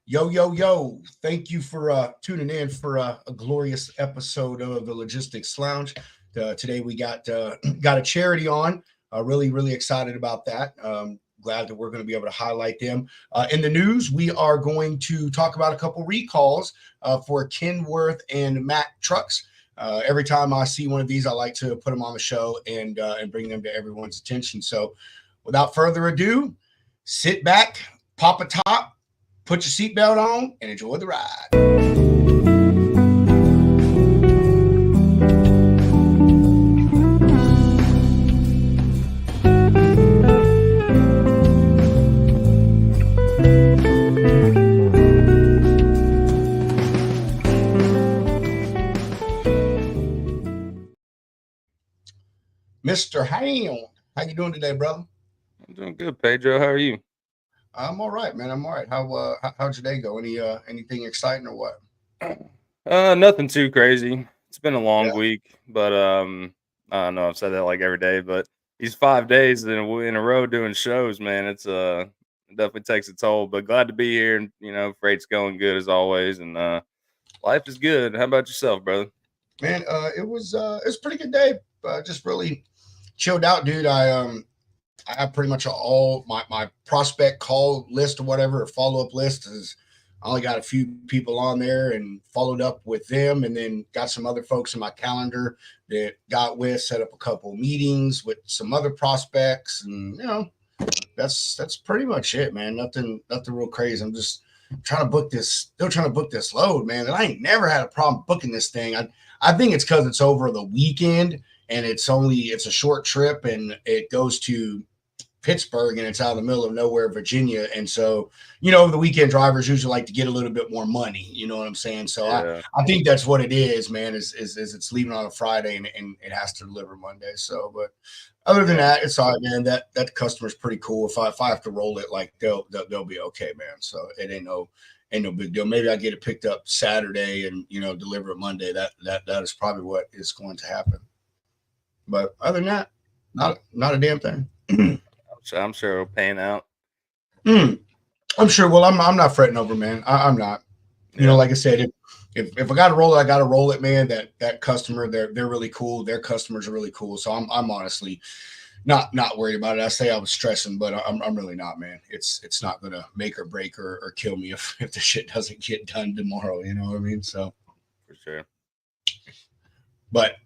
Yo, yo, yo. Thank you for tuning in for a glorious episode of the Logistics Lounge. Today we got a charity on. Really excited about that. Glad that we're going to be able to highlight them. In the news, we are going to talk about a couple recalls for Kenworth and Mack trucks. Every time I see one of these, I like to put them on the show and bring them to everyone's attention. So without further ado, sit back, pop a top, put your seatbelt on, and enjoy the ride. Mr. Ham, how you doing today, brother? I'm doing good, Pedro. How are you? I'm all right, man. I'm all right. How'd your day go? Anything exciting or what? Nothing too crazy. It's been a long Yeah, week, but I don't know. I've said that like every day, but these 5 days in a row doing shows, man, it definitely takes a toll. But glad to be here, and freight's going good as always, and life is good. How about yourself, brother? man. It was a pretty good day. Just really chilled out, dude. I have pretty much all my prospect call list or whatever, or follow up list is. I only got a few people on there and followed up with them, and then got some other folks in my calendar that got with, set up a couple meetings with some other prospects, and that's pretty much it, man. Nothing real crazy. I'm just trying to book this, still trying to book this load, man. And I ain't never had a problem booking this thing. I think it's because it's over the weekend and it's a short trip and it goes to Pittsburgh and it's out in the middle of nowhere, Virginia. And so, the weekend drivers usually like to get a little bit more money. You know what I'm saying? So Yeah, I think that's what it is, man, is it's leaving on a Friday and it has to deliver Monday. So, but other than yeah, that, it's all right, man. That customer's pretty cool. If I have to roll it, like they'll be okay, man. So it ain't no big deal. Maybe I get it picked up Saturday and deliver it Monday. That is probably what is going to happen. But other than that, not a damn thing. I'm sure it'll pan out. Mm, I'm sure. Well, I'm not fretting over, man. I'm not. Yeah, Like I said, if I got to roll it, I got to roll it, man. That customer, they're really cool. Their customers are really cool. So I'm honestly not worried about it. I say I was stressing, but I'm really not, man. It's not gonna make or break or kill me if the shit doesn't get done tomorrow. You know what I mean? So, for sure. but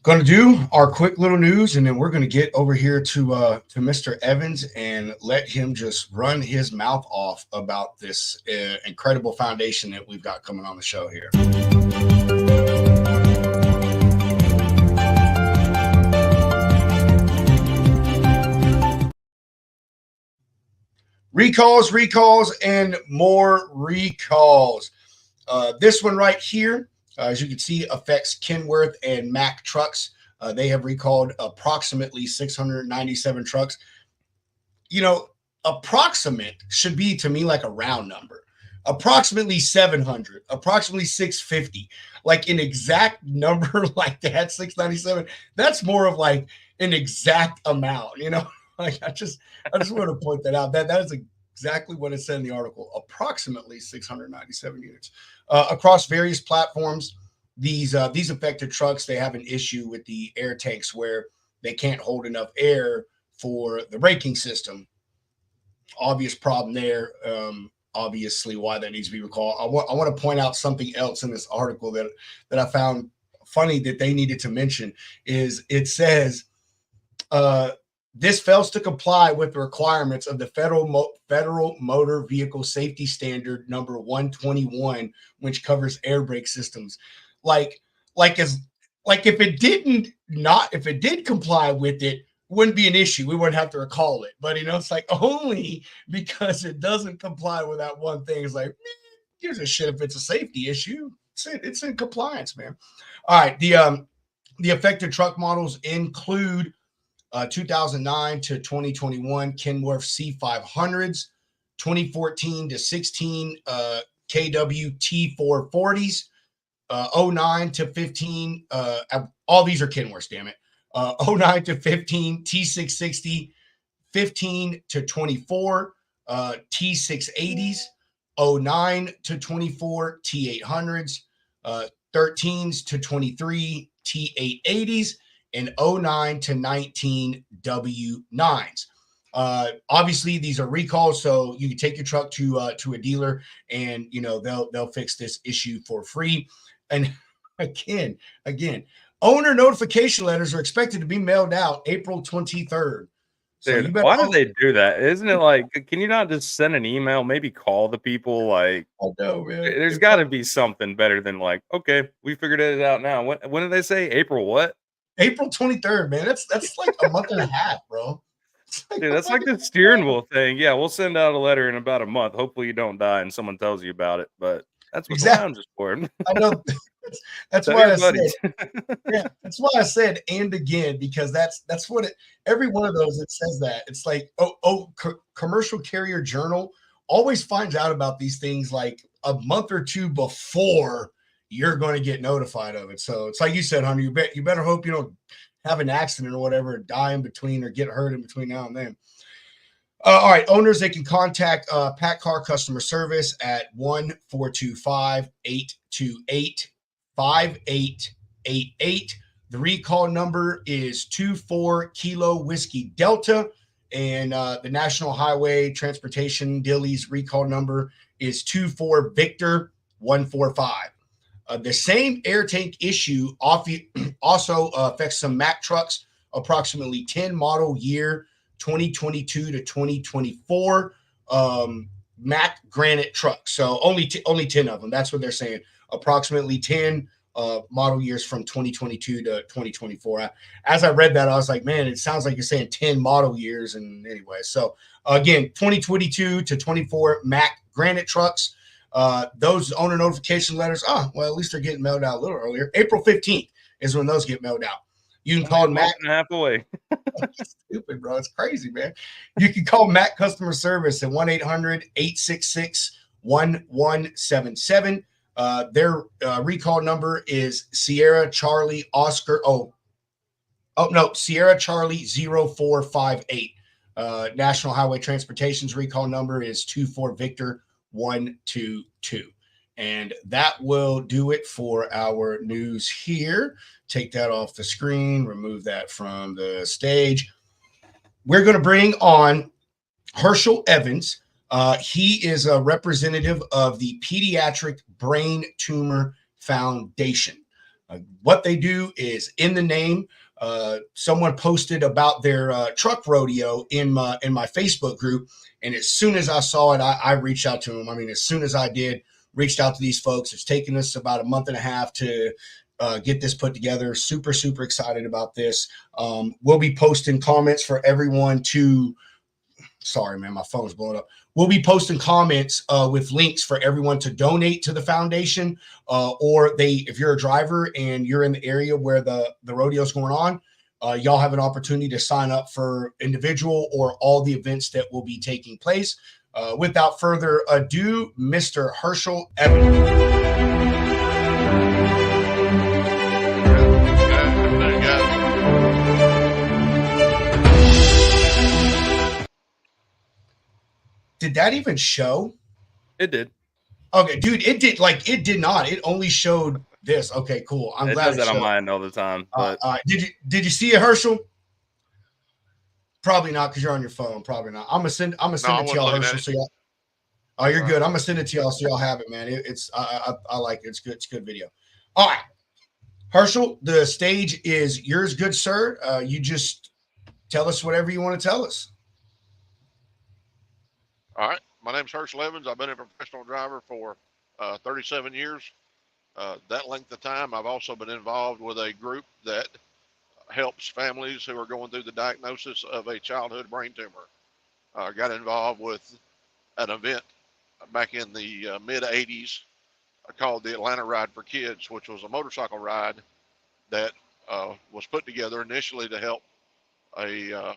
going to do our quick little news, and then we're going to get over here to Mr. Evans and let him just run his mouth off about this incredible foundation that we've got coming on the show here. Recalls, and more recalls. This one right here, as you can see, affects Kenworth and Mack trucks. They have recalled approximately 697 trucks. You know, approximate should be to me like a round number. Approximately 700, approximately 650, like an exact number like that, 697. That's more of like an exact amount. Like I just want to point that out. That is exactly what it said in the article. Approximately 697 units across various platforms. These affected trucks, they have an issue with the air tanks where they can't hold enough air for the braking system. Obvious problem there. Obviously, why that needs to be recalled. I want to point out something else in this article that I found funny that they needed to mention. Is it says uh, this fails to comply with the requirements of the Federal Motor Vehicle Safety Standard number 121, which covers air brake systems. Like, like as like if it did comply with it, wouldn't be an issue. We wouldn't have to recall it. But it's like only because it doesn't comply with that one thing. It's like, gives a shit if it's a safety issue. It's in compliance, man. All right. The affected truck models include 2009 to 2021 Kenworth C500s, 2014 to 16 KW T440s, 09 to 15. All these are Kenworths, damn it. 09 to 15 T660, 15 to 24 T680s, 09 to 24 T800s, 13s to 23 T880s, and 09 to 19 W9s. Obviously, these are recalls, so you can take your truck to a dealer, and they'll fix this issue for free. And again, owner notification letters are expected to be mailed out April 23rd. So Dude, you better. why do they do that? Isn't it like, can you not just send an email, maybe call the people? Like, I know, man. there's got to be something better than like, okay, we figured it out now. When did they say April? What? April 23rd, man. That's like a month and a half, bro. Dude, that's like the steering wheel thing. Yeah, we'll send out a letter in about a month. Hopefully, you don't die and someone tells you about it. But that's what the Exactly. lounge is for. I know. That's Tell why your I said. buddies. Yeah, that's why I said and again, because that's what every one of those, it says that. It's like commercial carrier journal always finds out about these things like a month or two before you're going to get notified of it. So it's like you said, Hunter, you better hope you don't have an accident or whatever, die in between or get hurt in between now and then. All right, owners, they can contact Pat Car customer service at 1-425-828-5888. The recall number is 24 Kilo Whiskey Delta, and the National Highway Transportation Dilly's recall number is 24 Victor 145. The same air tank issue also affects some Mack trucks, approximately 10 model year 2022 to 2024 Mack Granite trucks. So only 10 of them. That's what they're saying. Approximately 10 model years from 2022 to 2024. As I read that, I was like, man, it sounds like you're saying 10 model years. And anyway, so again, 2022 to 24 Mack Granite trucks. Those owner notification letters, well, at least they're getting mailed out a little earlier. April 15th is when those get mailed out. You can call Matt. Half away. Stupid, bro. It's crazy, man. You can call Matt customer service at 1-800-866-1177. Their recall number is Sierra Charlie Oscar. Sierra Charlie 0458. National Highway Transportation's recall number is 24 Victor 122. And that will do it for our news here. Take that off the screen, remove that from the stage. We're going to bring on Herschel Evans. He is a representative of the Pediatric Brain Tumor Foundation. What they do is in the name. Someone posted about their truck rodeo in my Facebook group, and as soon as I saw it, I reached out to them. I mean, as soon as I did, reached out to these folks. It's taken us about a month and a half to get this put together. Super, super excited about this. We'll be posting comments for everyone to. Sorry, man, my phone's blowing up. We'll be posting comments with links for everyone to donate to the foundation, or if you're a driver and you're in the area where the rodeo is going on, y'all have an opportunity to sign up for individual or all the events that will be taking place. Without further ado, Mr. Herschel Evans. Did that even show? It did. Okay, dude, it did not. It only showed this. Okay, cool. I'm glad does that on mine all the time. But did you see it, Herschel? Probably not, because you're on your phone. Probably not. I'm gonna send it to y'all, Herschel. So y'all. Oh, you're good. I'm gonna send it to y'all so y'all have it, man. I like it. It's good. It's a good video. All right, Herschel, the stage is yours, good sir. You just tell us whatever you want to tell us. All right. My name's Herschel Evans. I've been a professional driver for 37 years. That length of time, I've also been involved with a group that helps families who are going through the diagnosis of a childhood brain tumor. Got involved with an event back in the mid-'80s called the Atlanta Ride for Kids, which was a motorcycle ride that was put together initially to help a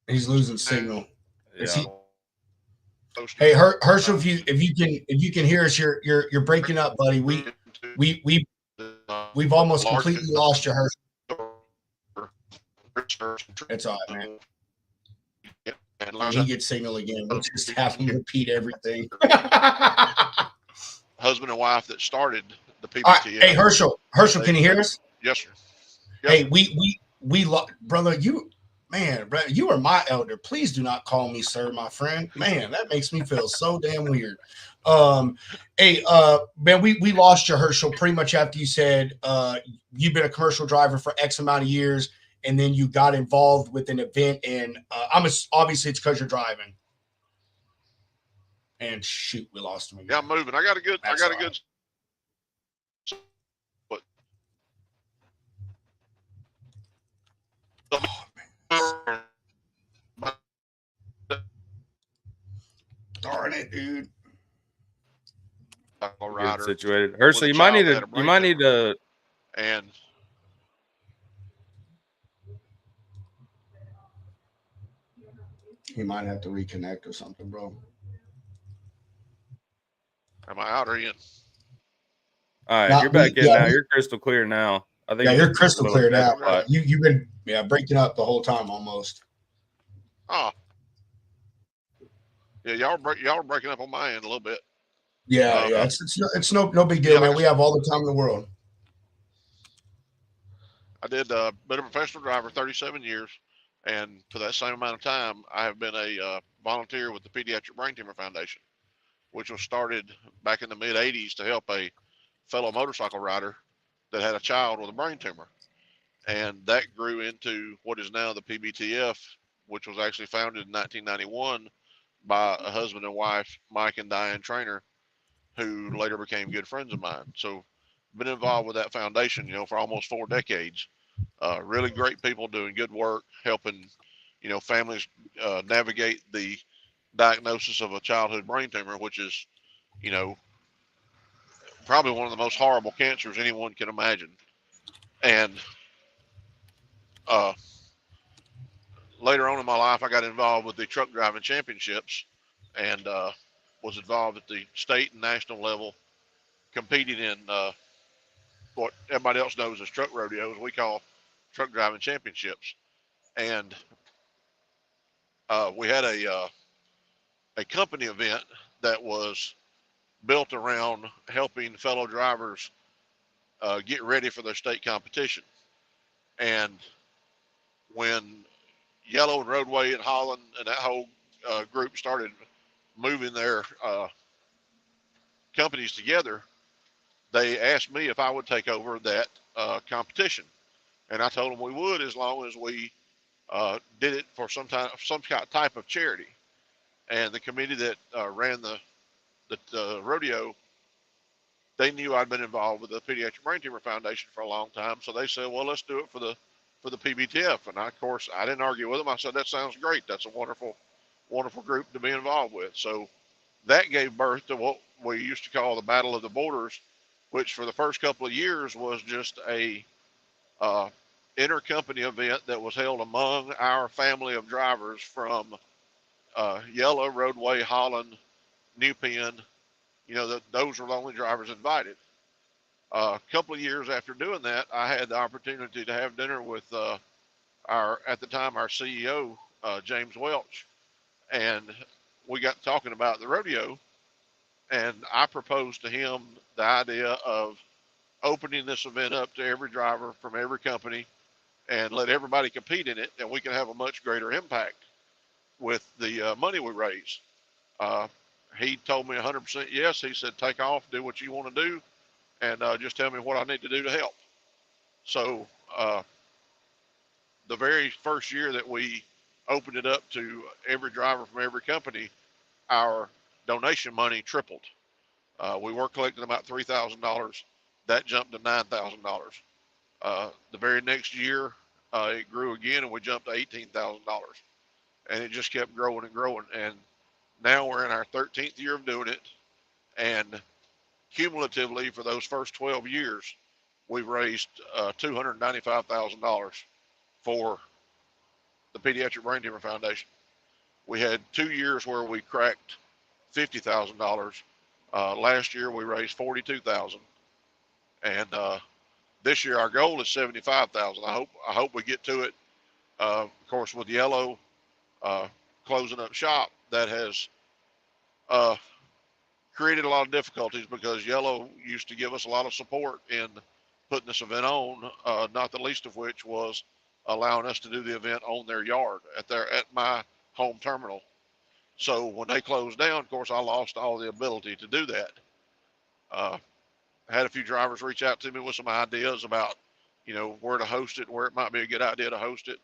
He's losing signal. Is Yeah. he? Hey, Herschel, if you can hear us, you're breaking up, buddy. We've almost completely lost you, Herschel. It's all right, man. And he gets signal again. We'll just have him repeat everything. Husband and wife that started the PBTF. Right, hey, Herschel, can you hear us? Yes, sir. Yep. Hey, brother, you are my elder. Please do not call me sir, my friend. Man, that makes me feel so damn weird. Hey, man, we lost you, Herschel, pretty much after you said you've been a commercial driver for X amount of years, and then you got involved with an event, and obviously it's because you're driving. And shoot, we lost him again. Yeah, I'm moving. I got a good. But darn it, dude. Get situated. Herschel, you might need to. And he might have to reconnect or something, bro. Am I out or in? All right, you're back in now. You're crystal clear now. I think you're crystal clear now. You've been breaking up the whole time almost. Oh, yeah, y'all are breaking up on my end a little bit. Yeah, it's no big deal, man. We have all the time in the world. I did been a professional driver 37 years, and for that same amount of time, I have been a volunteer with the Pediatric Brain Tumor Foundation, which was started back in the mid 80s to help a fellow motorcycle rider that had a child with a brain tumor. And that grew into what is now the PBTF, which was actually founded in 1991 by a husband and wife, Mike and Diane Trainer, who later became good friends of mine. So been involved with that foundation, for almost 4 decades. Really great people doing good work, helping, families navigate the diagnosis of a childhood brain tumor, which is, probably one of the most horrible cancers anyone can imagine. And later on in my life, I got involved with the truck driving championships and was involved at the state and national level, competing in what everybody else knows as truck rodeos. We call truck driving championships. And we had a company event that was built around helping fellow drivers get ready for their state competition. And when Yellow and Roadway and Holland and that whole group started moving their companies together, they asked me if I would take over that competition. And I told them we would, as long as we did it for some type of charity. And the committee that ran the rodeo, they knew I'd been involved with the Pediatric Brain Tumor Foundation for a long time, so they said, "Well, let's do it for the PBTF." And of course, I didn't argue with them. I said, "That sounds great. That's a wonderful, wonderful group to be involved with." So that gave birth to what we used to call the Battle of the Borders, which for the first couple of years was just a intercompany event that was held among our family of drivers from Yellow, Roadway, Holland, New Penn. Those were the only drivers invited. A couple of years after doing that, I had the opportunity to have dinner with at the time, our CEO, James Welch, and we got talking about the rodeo, and I proposed to him the idea of opening this event up to every driver from every company and let everybody compete in it, and we can have a much greater impact with the money we raise. He told me 100% yes. He said, "Take off, do what you want to do, and just tell me what I need to do to help." So the very first year that we opened it up to every driver from every company, our donation money tripled. We were collecting about $3,000. That jumped to $9,000. The very next year, it grew again, and we jumped to $18,000. And it just kept growing and growing. And now we're in our 13th year of doing it. And cumulatively, for those first 12 years, we've raised $295,000 for the Pediatric Brain Tumor Foundation. We had 2 years where we cracked $50,000. Last year we raised 42,000, and this year our goal is 75,000. I hope we get to it. Of course, with Yellow closing up shop, that has created a lot of difficulties because Yellow used to give us a lot of support in putting this event on. Not the least of which was allowing us to do the event on their yard at my home terminal. So when they closed down, of course, I lost all the ability to do that. Had a few drivers reach out to me with some ideas about, where to host it, where it might be a good idea to host it.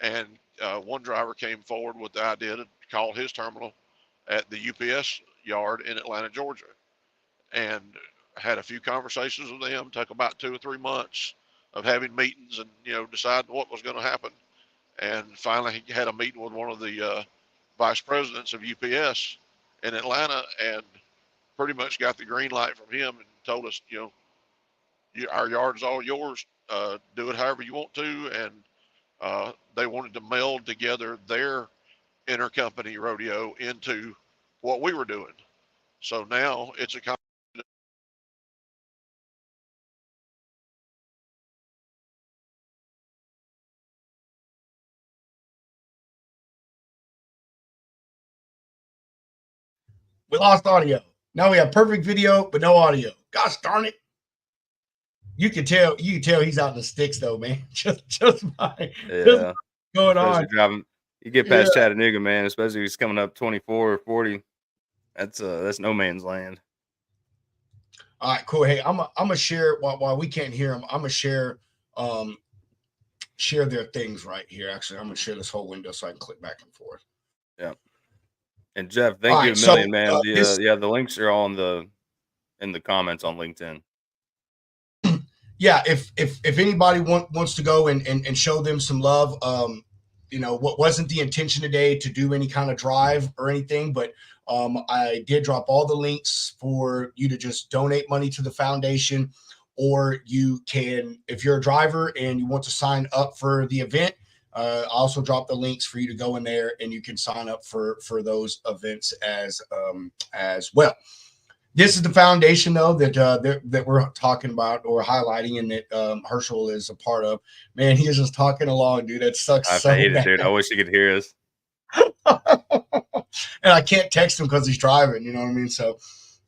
And one driver came forward with the idea to call his terminal at the UPS yard in Atlanta, Georgia. And had a few conversations with them, took about 2 or 3 months of having meetings and, deciding what was going to happen. And finally he had a meeting with one of the vice presidents of UPS in Atlanta and pretty much got the green light from him and told us, our yard's all yours. Do it however you want to. And they wanted to meld together their intercompany rodeo into what we were doing. So now it's a We lost audio. Now we have perfect video, but no audio. Gosh darn it. You can tell he's out in the sticks though, man. Just by Yeah. going Especially on. driving, you get past Chattanooga, man. Especially if he's coming up 24 or 40. That's no man's land. All right, cool. Hey, I'm gonna share while we can't hear them. I'm gonna share share their things right here. Actually, I'm gonna share this whole window so I can click back and forth. Yeah. And Jeff, thank All you a right, so million, man. The links are all in the comments on LinkedIn. Yeah, if anybody wants to go and show them some love, what wasn't the intention today to do any kind of drive or anything, but I did drop all the links for you to just donate money to the foundation, or you can, if you're a driver and you want to sign up for the event, I also drop the links for you to go in there and you can sign up for those events as well. This is the foundation, though, that we're talking about or highlighting, and that Herschel is a part of. Man, he is just talking along, dude. That sucks I so hate it, bad. dude. I wish you could hear us. And I can't text him because he's driving. You know what I mean? So,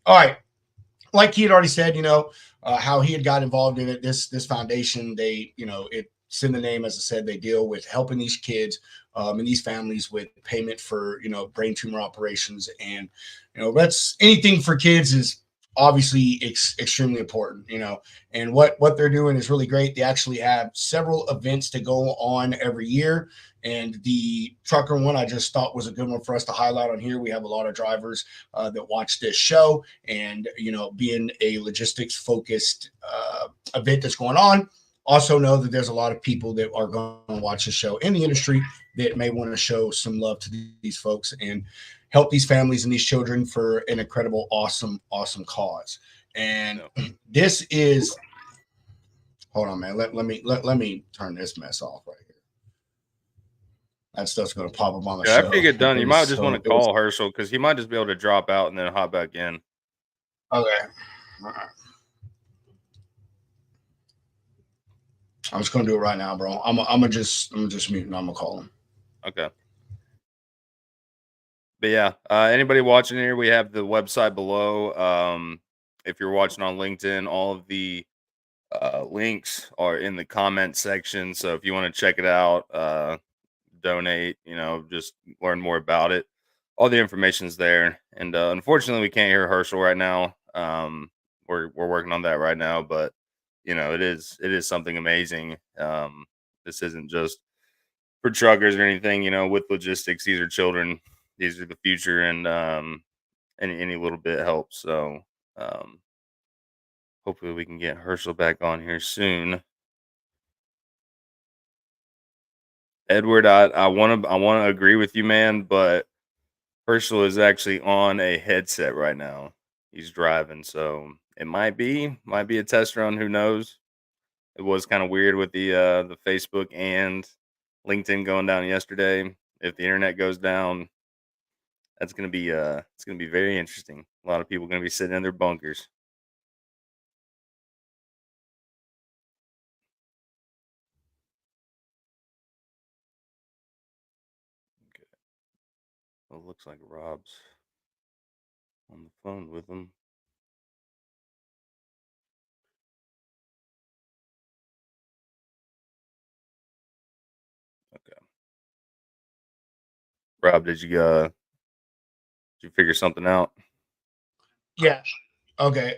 all right. Like he had already said, how he had got involved in it. This foundation, it's in the name, as I said, they deal with helping these kids and these families with payment for brain tumor operations, and that's anything for kids is obviously extremely important. And what they're doing is really great. They actually have several events to go on every year. And the trucker one I just thought was a good one for us to highlight on here. We have a lot of drivers that watch this show, and being a logistics focused event that's going on, also know that there's a lot of people that are going to watch the show in the industry that may want to show some love to these folks and help these families and these children for an incredible, awesome cause. And this is, hold on, man. Let me turn this mess off right here. That stuff's going to pop up on the show. After you get done, you might just want to call Herschel because he might just be able to drop out and then hop back in. Okay. All right. I'm just gonna do it right now, bro. I'm gonna just mute and I'm gonna call him. Okay. But yeah, anybody watching here, we have the website below. If you're watching on LinkedIn, all of the links are in the comment section. So if you want to check it out, donate, just learn more about it. All the information's there. And unfortunately, we can't hear Herschel right now. We're working on that right now, but it is something amazing. This isn't just for truckers or anything. With logistics, these are children. These are the future, and any little bit helps. So hopefully we can get Herschel back on here soon. Edward, I want to agree with you, man, but Herschel is actually on a headset right now. He's driving, so it might be a test run. Who knows? It was kind of weird with the Facebook and LinkedIn going down yesterday. If the internet goes down, that's gonna be it's gonna be very interesting. A lot of people gonna be sitting in their bunkers. Okay. Well, it looks like Rob's on the phone with him. Okay. Rob, did you figure something out? Yeah. Okay.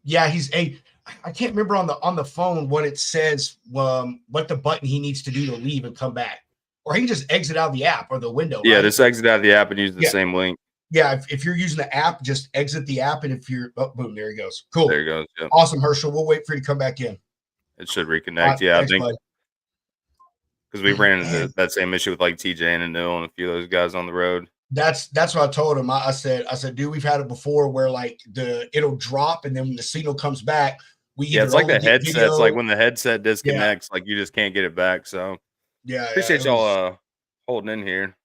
Yeah, I can't remember on the phone what it says, what the button he needs to do to leave and come back. Or he can just exit out of the app or the window, Yeah, right? just exit out of the app and use the Yeah. same link. Yeah, if you're using the app, just exit the app, and if you're boom, there he goes. Cool. There he goes. Yep. Awesome, Herschel. We'll wait for you to come back in. It should reconnect. Yeah, Thanks, I think bud. because we ran into that same issue with like TJ and Anil and a few of those guys on the road. That's what I told him. I said, dude, we've had it before where like it'll drop and then when the signal comes back, Yeah, it's like the headsets. Like when the headset disconnects, like you just can't get it back. So yeah, appreciate y'all holding in here,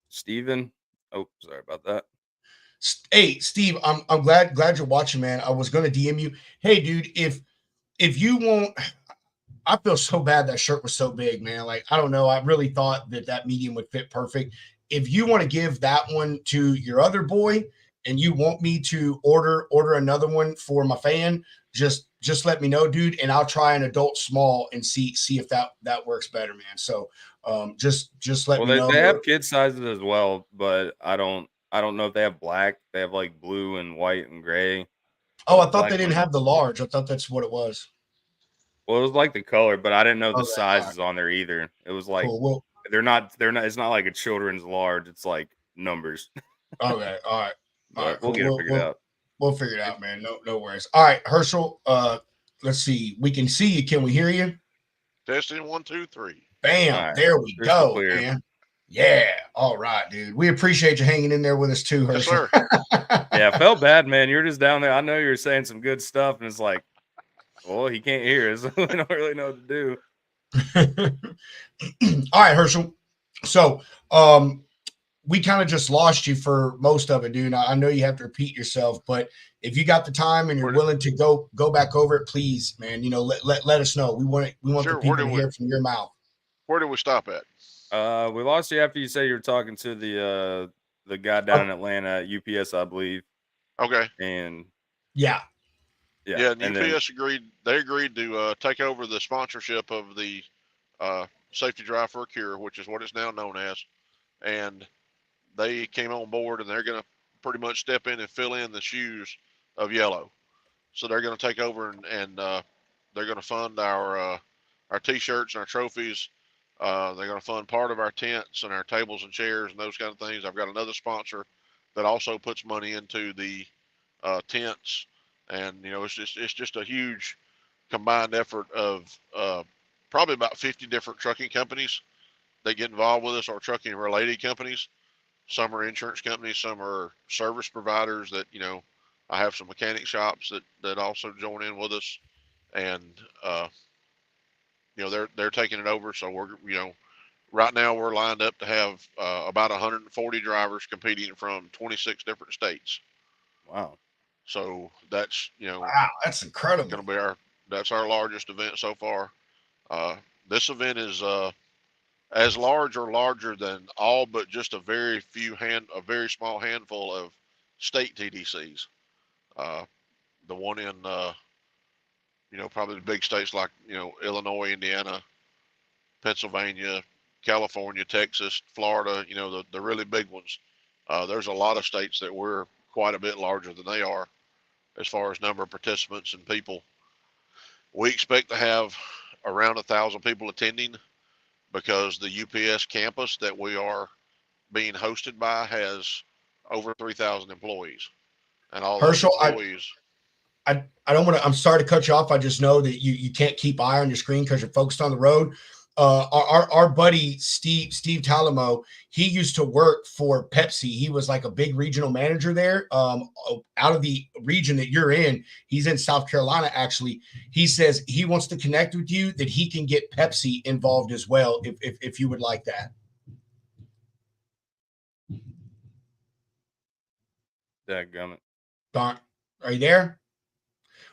Steven. Oh, sorry about that. Hey, Steve, I'm glad you're watching, man. I was gonna DM you. Hey, dude, if you won't, I feel so bad that shirt was so big, man. Like, I don't know. I really thought that medium would fit perfect. If you want to give that one to your other boy and you want me to order another one for my fan, just let me know, dude, and I'll try an adult small and see if that works better, man. So just let me know. They have kid sizes as well, but I don't know if they have black. They have like blue and white and gray. Oh, I thought they didn't have the large. I thought that's what it was. Well, it was like the color, but I didn't know the sizes on there either. It was like cool. they're not. It's not like a children's large. It's like numbers. Okay, all right. All right, we'll get it figured out. We'll figure it out, man. No worries. All right, Herschel. Let's see. We can see you. Can we hear you? Testing 1, 2, 3. Bam! Right. There we go, man. Yeah. All right, dude. We appreciate you hanging in there with us too, Herschel. Yes, sir. Yeah, I felt bad, man. You're just down there. I know you're saying some good stuff, and it's like, well, he can't hear us. We don't really know what to do. All right, Herschel. So, we kind of just lost you for most of it, dude. I know you have to repeat yourself, but if you got the time and you're willing to go back over it, please, man. You know, let us know. We want sure, the people to hear from your mouth. Where did we stop at? We lost you after you said you were talking to the guy down in Atlanta at UPS, I believe. Okay. And yeah. And UPS agreed. They agreed to take over the sponsorship of the Safety Drive for a Cure, which is what it's now known as, and they came on board, and they're going to pretty much step in and fill in the shoes of Yellow. So they're going to take over and they're going to fund our T-shirts and our trophies. They're going to fund part of our tents and our tables and chairs and those kind of things. I've got another sponsor that also puts money into the tents, and you know it's just a huge combined effort of probably about 50 different trucking companies that get involved with us, or trucking related companies. Some are insurance companies, some are service providers that, you know, I have some mechanic shops that also join in with us, and you know, they're taking it over. So we're, you know, right now we're lined up to have about 140 drivers competing from 26 different states. Wow. So that's, you know, wow, that's incredible. Going to be that's our largest event so far. This event is as large or larger than all but just a very small handful of state TDCs. The one in, you know, probably the big states like, you know, Illinois, Indiana, Pennsylvania, California, Texas, Florida, you know, the really big ones. There's a lot of states that we're quite a bit larger than they are as far as number of participants and people. We expect to have around 1,000 people attending, because the UPS campus that we are being hosted by has over 3,000 employees, and all Herschel, those employees. I don't want to. I'm sorry to cut you off. I just know that you can't keep eye on your screen because you're focused on the road. our buddy Steve Talamo, he used to work for Pepsi. He was like a big regional manager there. Out of the region that you're in, he's in South Carolina. Actually, he says he wants to connect with you, that he can get Pepsi involved as well, if you would like that. Dadgummit. Don, are you there?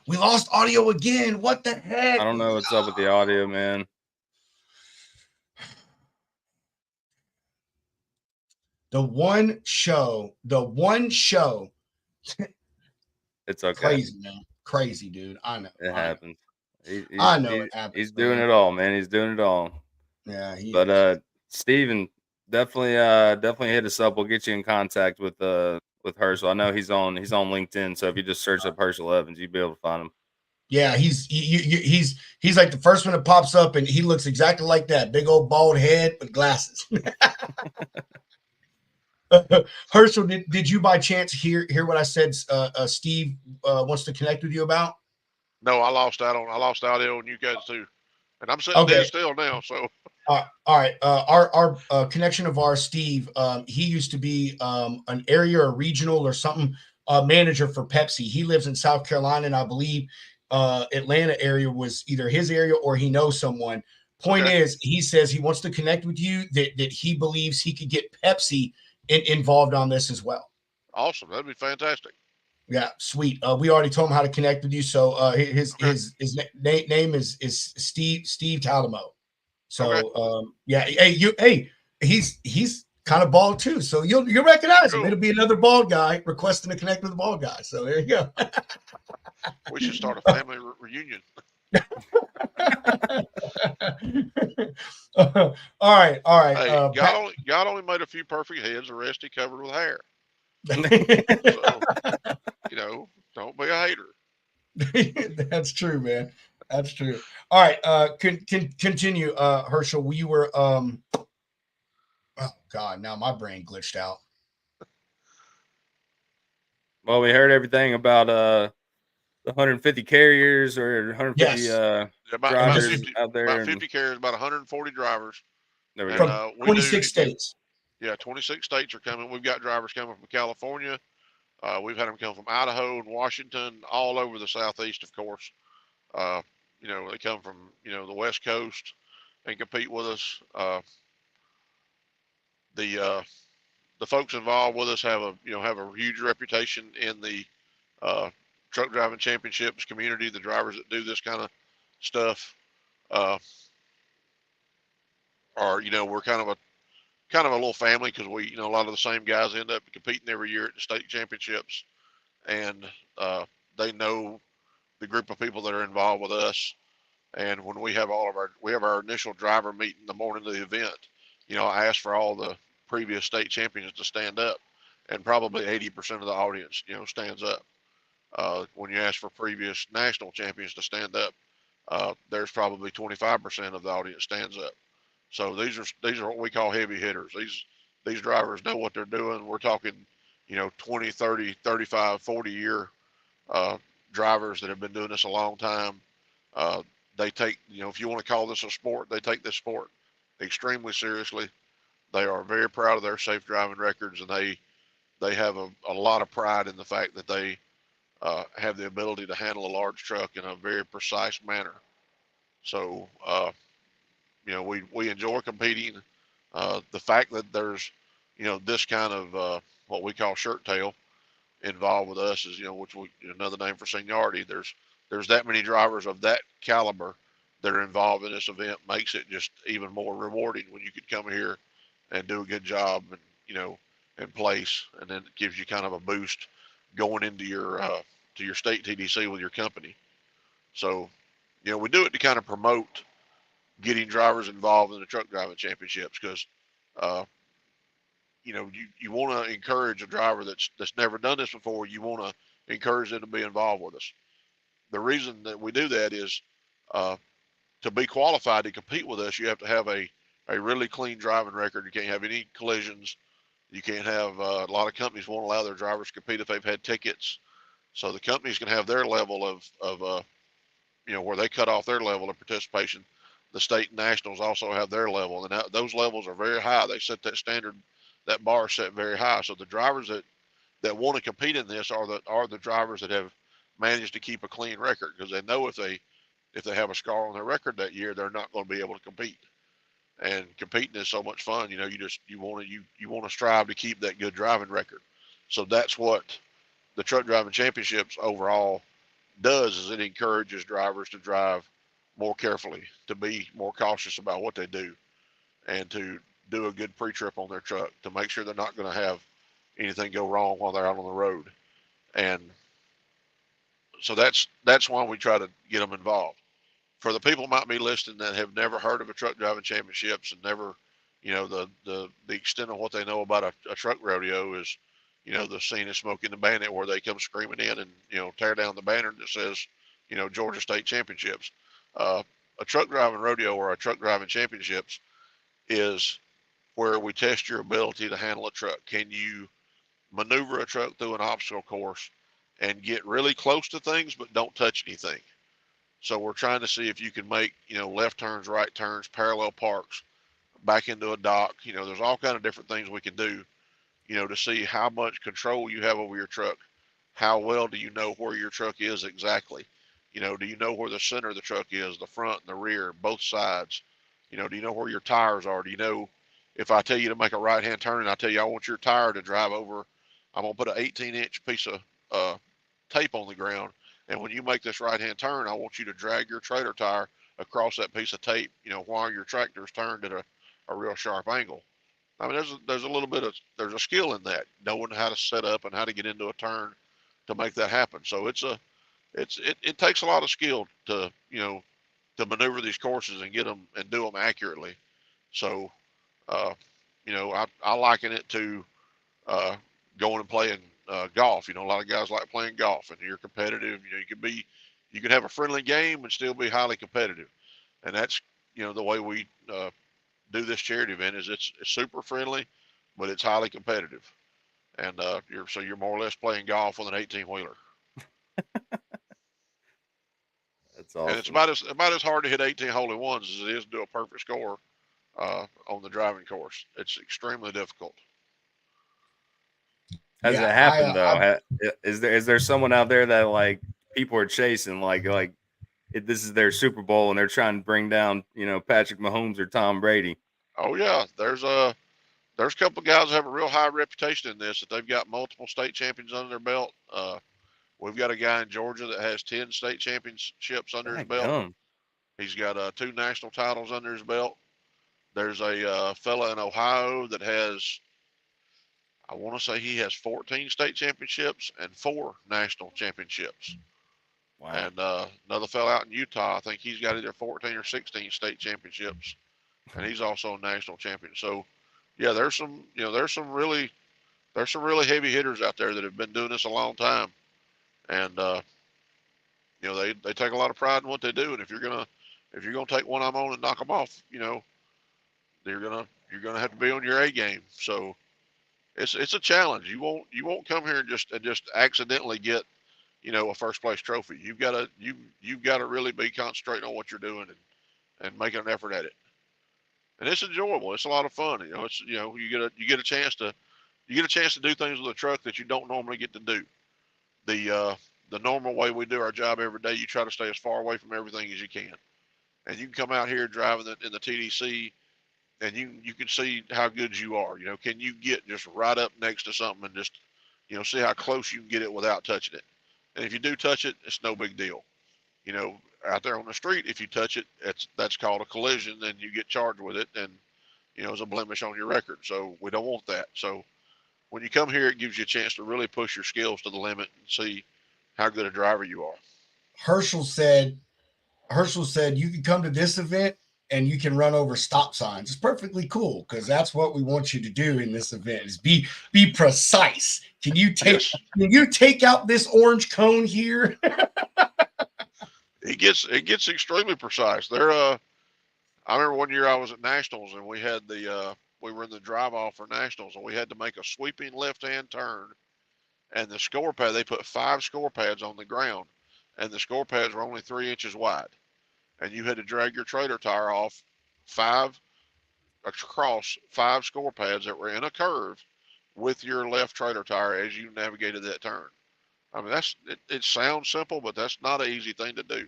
We lost audio again. What the heck? I don't know what's up with the audio, man. The one show. It's okay. Crazy, man. Crazy, dude. I know. It happens. I know it happens. He's doing it all, man. He's doing it all. Yeah, but Steven, definitely hit us up. We'll get you in contact with Herschel. I know he's on LinkedIn, so if you just search up Herschel Evans, you'll be able to find him. Yeah, he's like the first one that pops up, and he looks exactly like that, big old bald head with glasses. Herschel, did you by chance hear what I said? Steve wants to connect with you about. No, I lost audio on you guys too, and I'm sitting dead still now. So, all right, our connection of ours, Steve. He used to be an area or regional or something manager for Pepsi. He lives in South Carolina, and I believe Atlanta area was either his area or he knows someone. Point is, he says he wants to connect with you. That he believes he could get Pepsi involved on this as well. Awesome, that'd be fantastic. Yeah, sweet. We already told him how to connect with you. So his name is Steve Talamo. So yeah, he's kind of bald too. So you'll recognize him. It'll be another bald guy requesting to connect with the bald guy. So there you go. We should start a family reunion. All right. Hey, God only made a few perfect heads, the rest he covered with hair. So, don't be a hater. That's true, man. That's true. All right. Continue, Herschel. We were oh God, now my brain glitched out. Well, we heard everything about the 150 carriers or 150 drivers 50, out there. About 50 carriers, about 140 drivers. There we go. From 26 states. Yeah, 26 states are coming. We've got drivers coming from California. We've had them come from Idaho and Washington, all over the Southeast, of course. They come from, the West Coast and compete with us. The folks involved with us have a huge reputation in the truck driving championships community. The drivers that do this kind of stuff are, we're kind of a little family, because we, a lot of the same guys end up competing every year at the state championships, and they know the group of people that are involved with us. And when we have our initial driver meeting the morning of the event, I ask for all the previous state champions to stand up, and probably 80% of the audience, stands up. When you ask for previous national champions to stand up, there's probably 25% of the audience stands up. So these are what we call heavy hitters. These drivers know what they're doing. We're talking, 20, 30, 35, 40 year drivers that have been doing this a long time. They take, if you want to call this a sport, they take this sport extremely seriously. They are very proud of their safe driving records, and they have a lot of pride in the fact that they have the ability to handle a large truck in a very precise manner. So, we enjoy competing. The fact that there's, this kind of what we call shirt tail involved with us is, which another name for seniority. There's that many drivers of that caliber that are involved in this event, makes it just even more rewarding when you could come here and do a good job and, and place, and then it gives you kind of a boost going into your state TDC with your company. So, we do it to kind of promote getting drivers involved in the truck driving championships, because you want to encourage a driver that's never done this before. You want to encourage them to be involved with us. The reason that we do that is to be qualified to compete with us, you have to have a really clean driving record. You can't have any collisions. You can't have a lot of companies won't allow their drivers to compete if they've had tickets. So the companies can have their level of where they cut off their level of participation. the state nationals also have their level, and those levels are very high. They set that standard, that bar set very high. So the drivers that want to compete in this are the drivers that have managed to keep a clean record, because they know if they have a scar on their record that year, they're not going to be able to compete. And competing is so much fun. You want to strive to keep that good driving record. So that's what the truck driving championships overall does, is it encourages drivers to drive more carefully, to be more cautious about what they do, and to do a good pre-trip on their truck to make sure they're not going to have anything go wrong while they're out on the road. And so that's why we try to get them involved. For the people might be listening that have never heard of a truck driving championships and never, the extent of what they know about a truck rodeo is, the scene of Smokey and the Bandit, where they come screaming in and, tear down the banner that says, Georgia State Championships. A truck driving rodeo or a truck driving championships is where we test your ability to handle a truck. Can you maneuver a truck through an obstacle course and get really close to things but don't touch anything? So we're trying to see if you can make, left turns, right turns, parallel parks, back into a dock. There's all kind of different things we can do, to see how much control you have over your truck. How well do you know where your truck is exactly? Do you know where the center of the truck is, the front and the rear, both sides? Do you know where your tires are? Do you know if I tell you to make a right-hand turn and I tell you I want your tire to drive over, I'm going to put an 18-inch piece of tape on the ground, and when you make this right-hand turn, I want you to drag your trailer tire across that piece of tape, while your tractor's turned at a real sharp angle. I mean, there's a little bit of, there's a skill in that, knowing how to set up and how to get into a turn to make that happen. So it takes a lot of skill to, to maneuver these courses and get them and do them accurately. So, uh, I liken it to going and playing golf. A lot of guys like playing golf, and you're competitive. You can have a friendly game and still be highly competitive, and that's the way we do this charity event. Is it's super friendly, but it's highly competitive, and you're more or less playing golf with an 18-wheeler. That's And it's awesome. about as hard to hit 18 hole in ones as it is to do a perfect score on the driving course. It's extremely difficult. Has it Yeah, happened though? Is there someone out there that like people are chasing like this is their Super Bowl and they're trying to bring down Patrick Mahomes or Tom Brady? Oh yeah, there's a couple of guys that have a real high reputation in this, that they've got multiple state champions under their belt. We've got a guy in Georgia that has 10 state championships under his That belt. gum. He's got 2 national titles under his belt. There's a fella in Ohio that has, I want to say he has 14 state championships and 4 national championships. Wow. And another fella out in Utah, I think he's got either 14 or 16 state championships, and he's also a national champion. So, yeah, there's some really heavy hitters out there that have been doing this a long time, and they take a lot of pride in what they do. And if you're gonna take one of them on and knock them off, you're gonna have to be on your A game. So it's a challenge. You won't come here and just accidentally get a first place trophy. You've got to really be concentrating on what you're doing and making an effort at it. And it's enjoyable. It's a lot of fun. It's you get a chance to do things with a truck that you don't normally get to do. The normal way we do our job every day, you try to stay as far away from everything as you can. And you can come out here driving in the TDC, and you can see how good you are. Can you get just right up next to something and just see how close you can get it without touching it? And if you do touch it, it's no big deal. You know, Out there on the street, if you touch it, that's called a collision, and you get charged with it, and it's a blemish on your record. So we don't want that. So when you come here, it gives you a chance to really push your skills to the limit and see how good a driver you are. Herschel said you can come to this event and you can run over stop signs. It's perfectly cool because that's what we want you to do in this event is be precise. Can you take out this orange cone here? It gets extremely precise. I remember one year I was at nationals, and we were in the drive off for nationals, and we had to make a sweeping left hand turn, and the score pad, they put 5 score pads on the ground, and the score pads were only 3 inches wide. and you had to drag your trailer tire off five across 5 score pads that were in a curve with your left trailer tire as you navigated that turn. I mean, it sounds simple, but that's not an easy thing to do.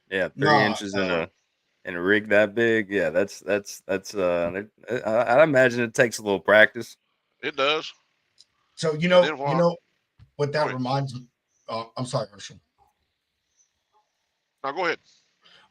Yeah, 3 No, inches in a rig that big. Yeah, I imagine it takes a little practice. It does. so And then you what? know what Go that ahead. reminds me. I'm sorry, Herschel. Now go ahead.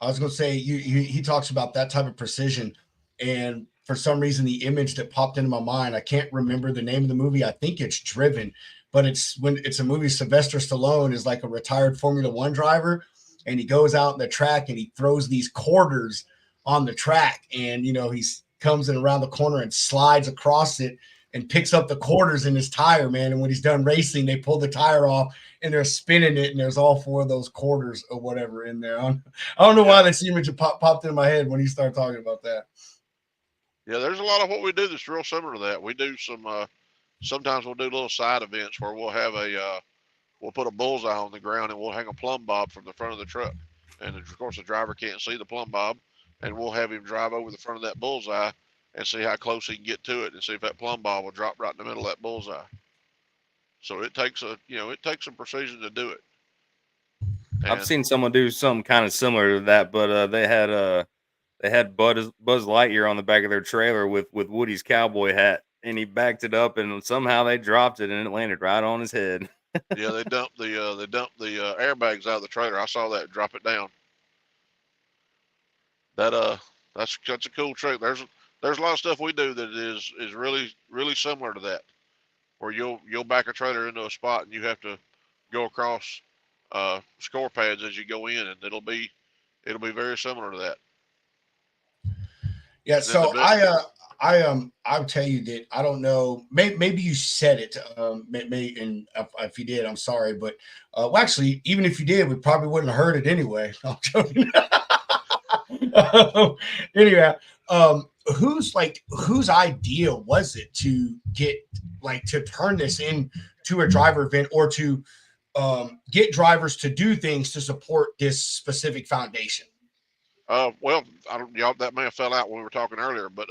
I was going to say he talks about that type of precision, and for some reason, the image that popped into my mind, I can't remember the name of the movie. I think it's Driven, but it's a movie. Sylvester Stallone is like a retired Formula One driver, and he goes out in the track and he throws these quarters on the track, and he's comes in around the corner and slides across it and picks up the quarters in his tire, man. And when he's done racing, they pull the tire off and they're spinning it, and there's all four of those quarters or whatever in there. I don't know why Yeah. this image popped in my head when you start talking about that. Yeah, there's a lot of what we do that's real similar to that. We do some, sometimes we'll do little side events where we'll put a bullseye on the ground and we'll hang a plumb bob from the front of the truck. And of course, the driver can't see the plumb bob, and we'll have him drive over the front of that bullseye and see how close he can get to it and see if that plumb bob will drop right in the middle of that bullseye. So it takes some precision to do it. I've And seen someone do something kind of similar to that, but they had Buzz Lightyear on the back of their trailer with Woody's cowboy hat, and he backed it up, and somehow they dropped it, and it landed right on his head. yeah, they dumped the airbags out of the trailer. I saw that drop it down. That that's a cool trick. There's a lot of stuff we do that is really similar to that, where you'll back a trailer into a spot and you have to go across score pads as you go in, and it'll be very similar to that. Yeah, And then the so bit, I'll tell you that I don't know. Maybe you said it. And if you did, I'm sorry. But well, actually, even if you did, we probably wouldn't have heard it anyway. I'm joking. Anyway, whose idea was it to get to turn this into a driver event or to get drivers to do things to support this specific foundation? well, I don't y'all that may have fell out when we were talking earlier, but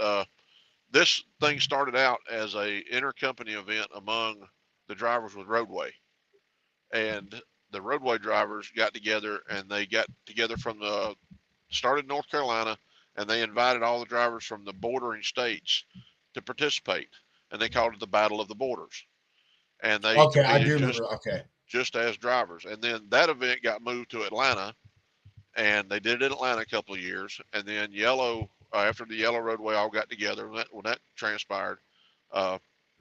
this thing started out as a intercompany event among the drivers with Roadway, and the Roadway drivers got together and they got together from the started in North Carolina, and they invited all the drivers from the bordering states to participate, and they called it the Battle of the Borders. And they Okay, I competed do just remember. Okay, just as drivers. And then that event got moved to Atlanta, and they did it in Atlanta a couple of years. And then Yellow, after the Yellow Roadway all got together, when that transpired, uh,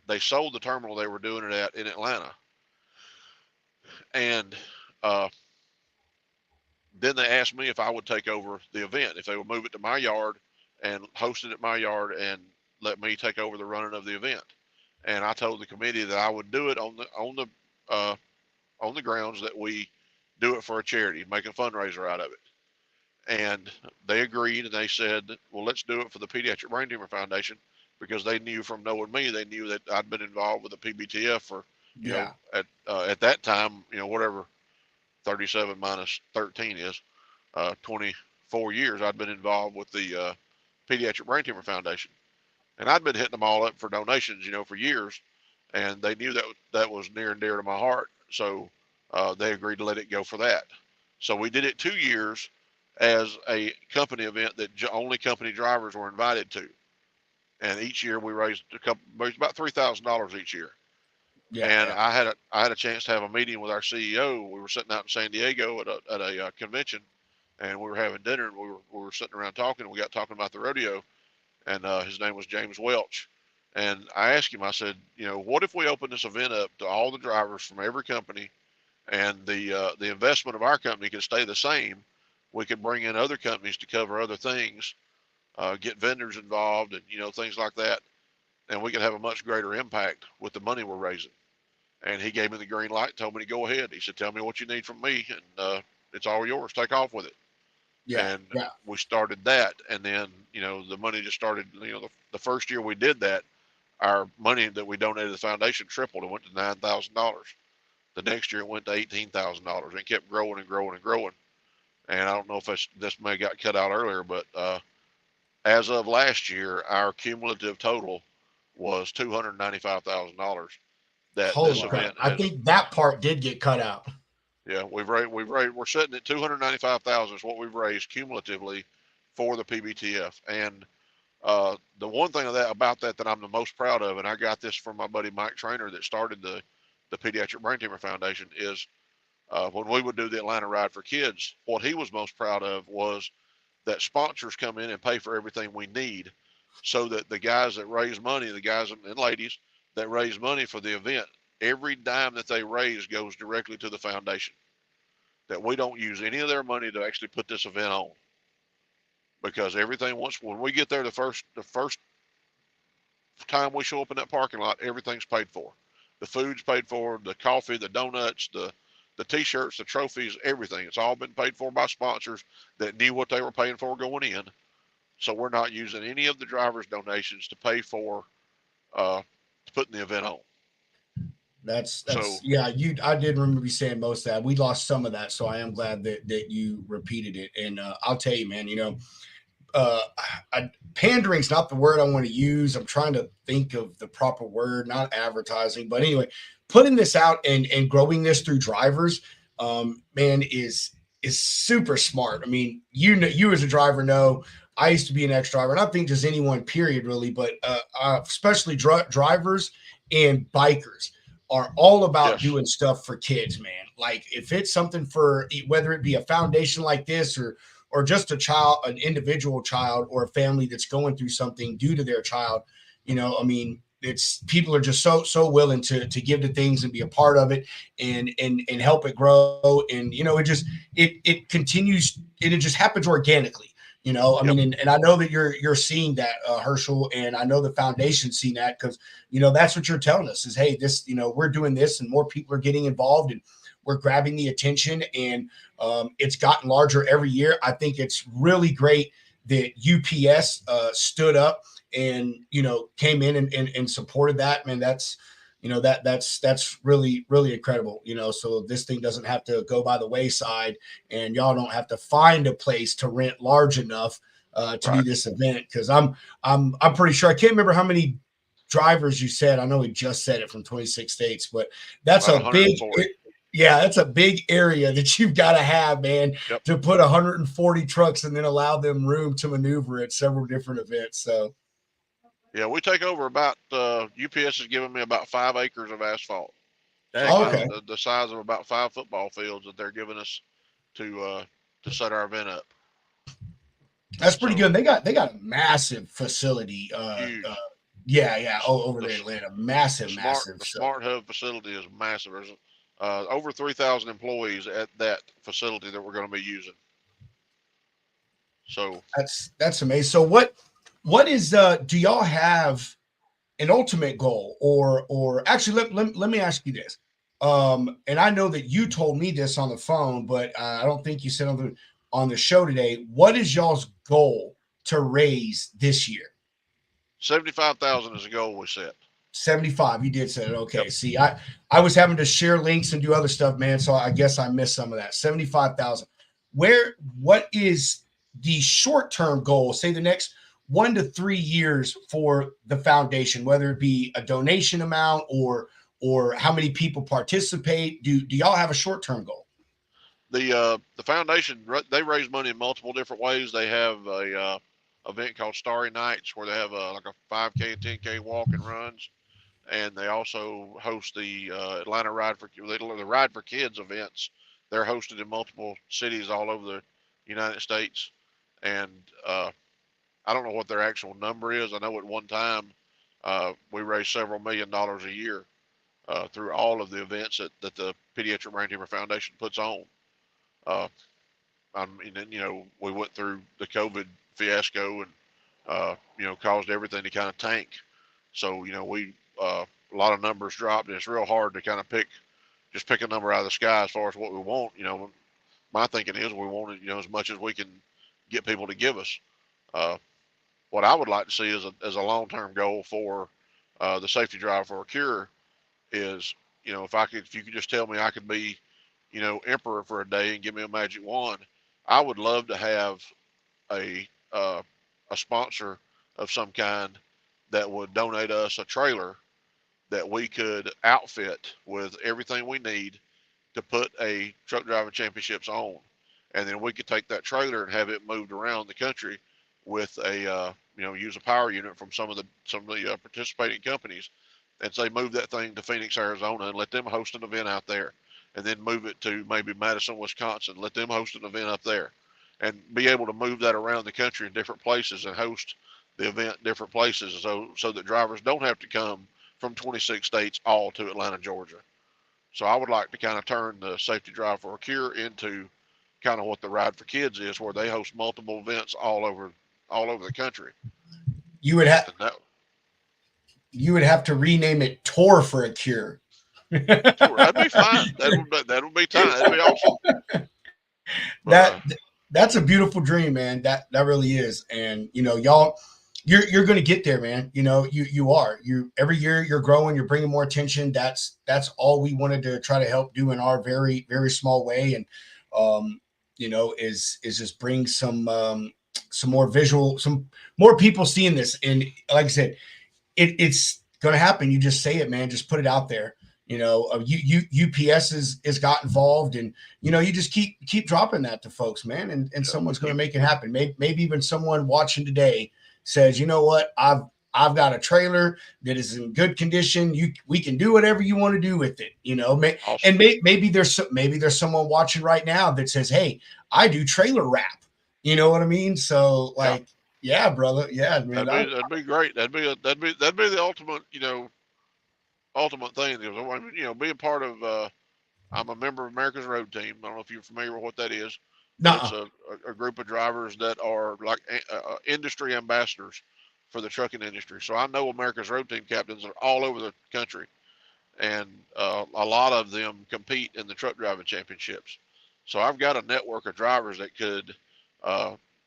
they sold the terminal they were doing it at in Atlanta, and uh, then they asked me if I would take over the event, if they would move it to my yard and host it at my yard and let me take over the running of the event. And I told the committee that I would do it uh, on the grounds that we do it for a charity, make a fundraiser out of it. And they agreed, and they said, well, let's do it for the Pediatric Brain Tumor Foundation, because they knew from knowing me, they knew that I'd been involved with the PBTF for, yeah, at that time, whatever 37 minus 13 is, 24 years I'd been involved with the Pediatric Brain Tumor Foundation. And I'd been hitting them all up for donations, for years. And they knew that that was near and dear to my heart. So they agreed to let it go for that. So we did it 2 years as a company event that only company drivers were invited to. And each year we raised about $3,000 each year. yeah, And yeah. I had a chance to have a meeting with our CEO. We were sitting out in San Diego at a convention, and we were having dinner, and we were sitting around talking, and we got talking about the rodeo, and his name was James Welch. And I asked him, I said, what if we open this event up to all the drivers from every company, and the investment of our company could stay the same? We could bring in other companies to cover other things, get vendors involved, and things like that, and we could have a much greater impact with the money we're raising. And he gave me the green light, told me to go ahead. He said, tell me what you need from me, and it's all yours. Take off with it. Yeah, And yeah, we started that. And then, the money just started, the first year we did that, our money that we donated to the foundation tripled. It went to $9,000. The next year it went to $18,000, and kept growing and growing and growing. And I don't know if this may got cut out earlier, but as of last year, our cumulative total was $295,000 that this Holy crap! event I has. think that part did get cut out. Yeah, we're sitting at 295,000 is what we've raised cumulatively for the PBTF. And the one thing about that I'm the most proud of, and I got this from my buddy Mike Trainer that started the Pediatric Brain Tumor Foundation, is when we would do the Atlanta Ride for Kids, what he was most proud of was that sponsors come in and pay for everything we need, so that the guys that raise money, the guys and ladies that raise money for the event, every dime that they raise goes directly to the foundation. That we don't use any of their money to actually put this event on, because everything, once when we get there, the first time we show up in that parking lot, everything's paid for. The food's paid for, the coffee, the donuts, the t-shirts, the trophies, everything. It's all been paid for by sponsors that knew what they were paying for going in. So we're not using any of the drivers' donations to pay for putting the event on. That's So yeah. I did remember you saying most of that. We lost some of that, so I am glad that you repeated it. And I'll tell you, man. Uh, pandering's not the word I want to use. I'm trying to think of the proper word, not advertising, but anyway, putting this out and growing this through drivers, man, is super smart. I mean, you as a driver know. I used to be an ex-driver, and I think just anyone, period, really, but especially drivers and bikers are all about yes, doing stuff for kids, man. Like if it's something for whether it be a foundation like this or just a child, an individual child or a family that's going through something due to their child, I mean, it's people are just so willing to give to things and be a part of it and help it grow. And it just it continues and it just happens organically. I yep, mean, and I know that you're seeing that, Herschel, and I know the foundation's seeing that because that's what you're telling us is, hey, this, we're doing this and more people are getting involved and we're grabbing the attention and it's gotten larger every year. I think it's really great that UPS stood up and came in and supported that. Man, that's really incredible. So this thing doesn't have to go by the wayside, and y'all don't have to find a place to rent large enough to do right. this event. Because I'm pretty sure I can't remember how many drivers you said. I know we just said it from 26 states, but that's About a big 140. yeah, that's a big area that you've got to have, man, Yep. to put 140 trucks and then allow them room to maneuver at several different events. So Yeah, we take over about UPS is giving me about 5 acres of asphalt. So Dang, okay, man. the size of about 5 football fields that they're giving us to set our event up. that's pretty So good. They got a massive facility. huge. Yeah, The, over there in Atlanta, massive. the So smart hub facility is massive. There's over 3,000 employees at that facility that we're going to be using. So that's amazing. So what is do y'all have an ultimate goal or actually let me ask you this, and I know that you told me this on the phone, but I don't think you said on the show today. What is y'all's goal to raise this year? 75,000 is the goal we set. 75. You did say it. Okay. Yep. See, I was having to share links and do other stuff, man. So I guess I missed some of that. 75,000. What is the short-term goal? Say the next 1 to 3 years for the foundation, whether it be a donation amount or how many people participate. Do y'all have a short-term goal? The foundation, they raise money in multiple different ways. They have a event called Starry Nights where they have like a 5K and 10K walk and runs, and they also host the Atlanta the Ride for Kids events. They're hosted in multiple cities all over the United States, and I don't know what their actual number is. I know at one time we raised several $1 million a year through all of the events that the Pediatric Brain Tumor Foundation puts on. Uh, I mean, we went through the COVID fiasco and caused everything to kind of tank. So we a lot of numbers dropped, and it's real hard to kind of pick a number out of the sky as far as what we want. My thinking is we want it, as much as we can get people to give us. Uh, what I would like to see as a long-term goal for the safety drive for a cure is, if you could just tell me I could be, emperor for a day and give me a magic wand, I would love to have a uh, a sponsor of some kind that would donate us a trailer that we could outfit with everything we need to put a truck driving championships on, and then we could take that trailer and have it moved around the country with a use a power unit from some of the participating companies, and say move that thing to Phoenix, Arizona, and let them host an event out there, and then move it to maybe Madison, Wisconsin, let them host an event up there, and be able to move that around the country in different places and host the event in different places, so that drivers don't have to come from 26 states all to Atlanta, Georgia. So I would like to kind of turn the Safety Drive for a Cure into kind of what the Ride for Kids is, where they host multiple events all over the country. You would have And that you would have to rename it Tour for a Cure. tour, that'd be fine. That would be time. That'd be awesome. But that that's a beautiful dream, man. That really is. And y'all, you're going to get there, man. You are. You every year you're growing, you're bringing more attention. That's all we wanted to try to help do in our very very small way. And is just bring some more visual, some more people seeing this. And like I said, it's going to happen. You just say it, man. Just put it out there. UPS is got involved, and you just keep dropping that to folks, man, and someone's going to make it happen. Maybe even someone watching today says, you know what, I've got a trailer that is in good condition. We can do whatever you want to do with it, awesome. and maybe there's someone watching right now that says, hey, I do trailer wrap. You know what I mean? So like, yeah, brother, yeah, man, That'd be great. That'd be the ultimate ultimate thing. Being part of. I'm a member of America's Road Team. I don't know if you're familiar with what that is, but it's nuh-uh. a group of drivers that are like industry ambassadors for the trucking industry. So I know America's Road Team captains are all over the country, and a lot of them compete in the truck driving championships. So I've got a network of drivers that could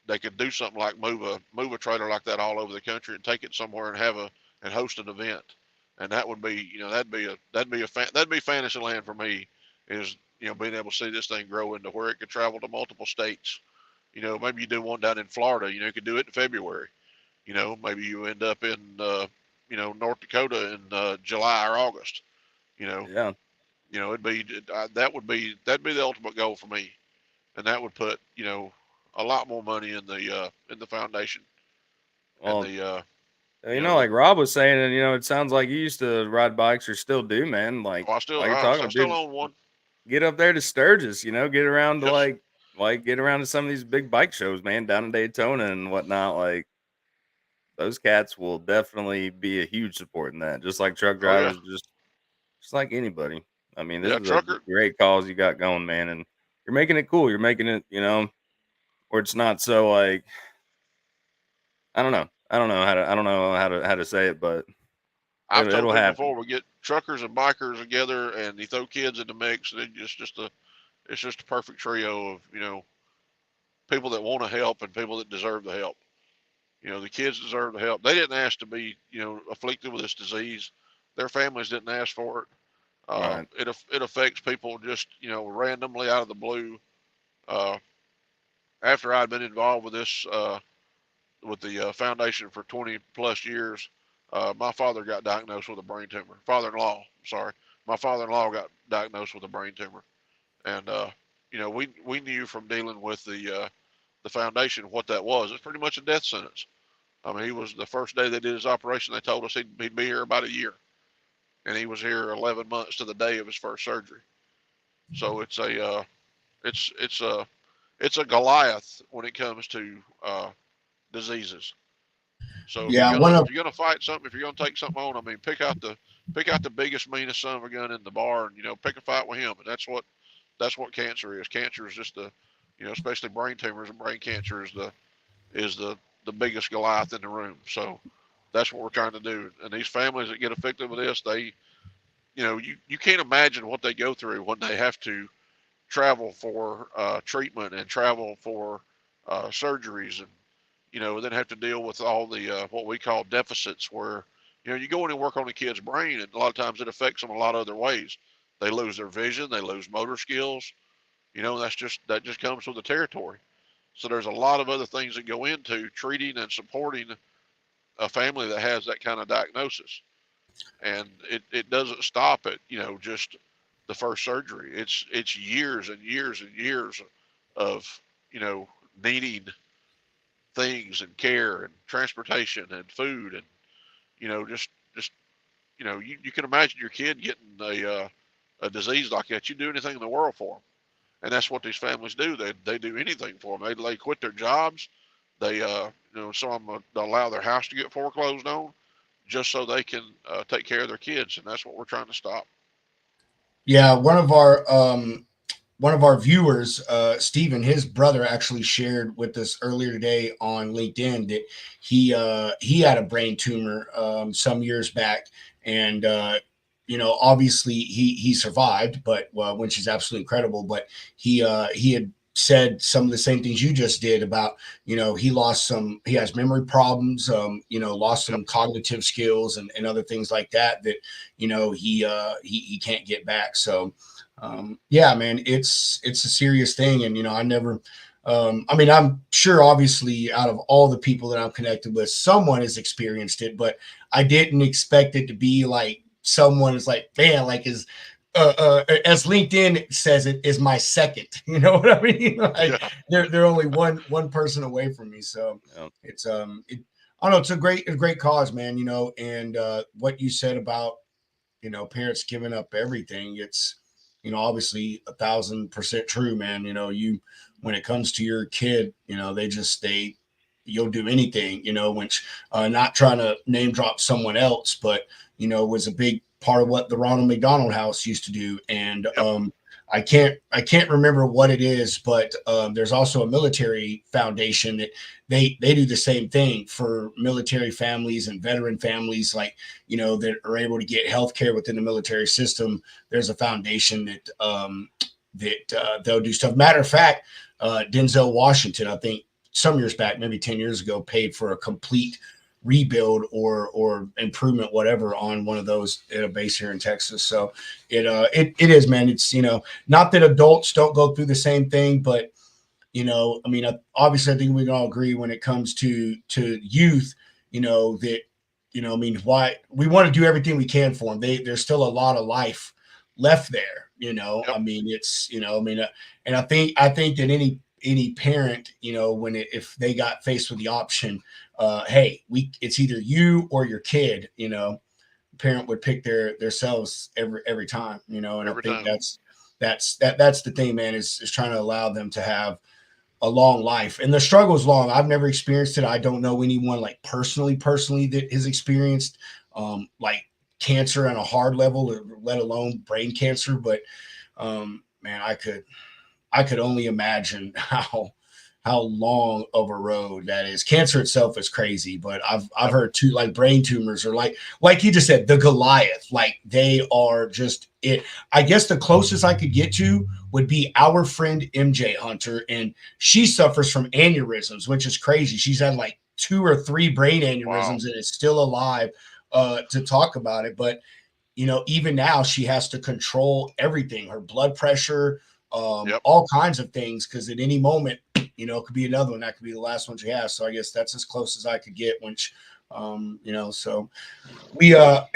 they could do something like move a trailer like that all over the country and take it somewhere and and host an event. And that would be that'd be fantasy land for me, is being able to see this thing grow into where it could travel to multiple states. Maybe you do one down in Florida. You could do it in February. Maybe you end up in North Dakota in July or August. You know, Yeah. that'd be the ultimate goal for me, and that would put a lot more money in the foundation and Well, the like Rob was saying, and it sounds like you used to ride bikes or still do, man. Like oh, I still like you're I, talking I to still dude, own one. get up there to Sturgis, get around to Yes, get around to some of these big bike shows, man, down in Daytona and whatnot. Like those cats will definitely be a huge support in that. Just like truck oh yeah, drivers, just like anybody. I mean, this yeah, is a trucker. great cause you got going, man, and you're making it cool. You're making it, where it's not so like I don't know. I don't know how to say it, but I've it'll told it'll people happen. before, we get truckers and bikers together and you throw kids in the mix, and it's just a perfect trio of people that want to help and people that deserve the help. The kids deserve the help. They didn't ask to be afflicted with this disease. Their families didn't ask for it. Right. It affects people just randomly out of the blue. Uh, After I'd been involved with this with the foundation for 20 plus years, my father got diagnosed with a brain tumor. Father-in-law, sorry, my father-in-law got diagnosed with a brain tumor, and we knew from dealing with the foundation what that was. It's pretty much a death sentence. I mean, he was the first day they did his operation. They told us he'd be here about a year, and he was here 11 months to the day of his first surgery. So it's a it's a Goliath when it comes to diseases. So if you're Yeah, gonna one of if you're gonna fight something, if you're gonna take something on, I mean, pick out the biggest, meanest son of a gun in the bar, and pick a fight with him. And that's what cancer is. Cancer is just especially brain tumors and brain cancer is the biggest Goliath in the room. So that's what we're trying to do. And these families that get affected with this, you can't imagine what they go through when they have to travel for treatment and travel for surgeries, and then have to deal with all the what we call deficits, where you go in and work on a kid's brain, and a lot of times it affects them a lot of other ways. They lose their vision, they lose motor skills. That just comes with the territory. So there's a lot of other things that go into treating and supporting a family that has that kind of diagnosis. And it doesn't stop at, just the first surgery. It's years and years and years of, needing things and care and transportation and food and, just you can imagine your kid getting a disease like that. You do anything in the world for them, and that's what these families do. They do anything for them. They quit their jobs. They some of them allow their house to get foreclosed on just so they can take care of their kids, and that's what we're trying to stop. Yeah, one of our viewers, Stephen, his brother actually shared with us earlier today on LinkedIn that he had a brain tumor some years back, and obviously he survived, but which is absolutely incredible. But he had said some of the same things you just did about he has memory problems, lost some cognitive skills and other things like that he can't get back. So yeah, man, it's a serious thing. And, I'm sure obviously out of all the people that I'm connected with, someone has experienced it, but I didn't expect it to be like someone is like, man, like as LinkedIn says, it is my second, you know what I mean? Like they're only one person away from me. So it's, I don't know. It's a great cause, man, and what you said about, parents giving up everything. It's, obviously 1,000% true, man. When it comes to your kid, you'll do anything, which not trying to name drop someone else, but, was a big part of what the Ronald McDonald House used to do. And I can't remember what it is, but there's also a military foundation that they do the same thing for military families and veteran families, like, that are able to get health care within the military system. There's a foundation that they'll do stuff. Matter of fact, Denzel Washington, I think some years back, maybe 10 years ago, paid for a complete rebuild or improvement, whatever, on one of those at a base here in Texas. So it is, man. It's, not that adults don't go through the same thing, but, obviously I think we can all agree when it comes to youth, that, why we want to do everything we can for them. There's still a lot of life left there, it's, and I think that any parent, if they got faced with the option, hey, it's either you or your kid, parent would pick themselves every time, and I think that's the thing, man, is trying to allow them to have a long life. And the struggle is long. I've never experienced it. I don't know anyone like personally that has experienced like cancer on a hard level, let alone brain cancer. But man, I could only imagine how long of a road that is. Cancer itself is crazy, but I've heard too, like brain tumors are like you just said, the Goliath. Like they are just it. I guess the closest I could get to would be our friend MJ Hunter, and she suffers from aneurysms, which is crazy. She's had like 2 or 3 brain aneurysms and is still alive to talk about it. But even now she has to control everything, her blood pressure, all kinds of things, because at any moment, it could be another one. That could be the last one she has. So I guess that's as close as I could get, which, so we got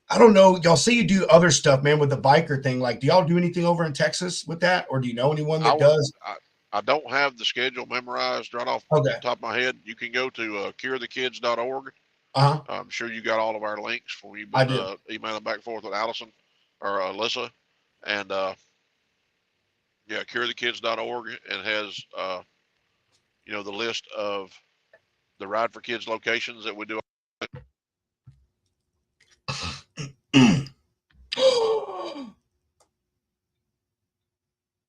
I don't know. Y'all say you do other stuff, man, with the biker thing. Like, do y'all do anything over in Texas with that? Or do you know anyone that does? I don't have the schedule memorized right off the top of my head. You can go to curethekids.org. I'm sure you got all of our links when you've been emailing back and forth with Allison or Alyssa. And curethekids.org, and has the list of the Ride for Kids locations that we do.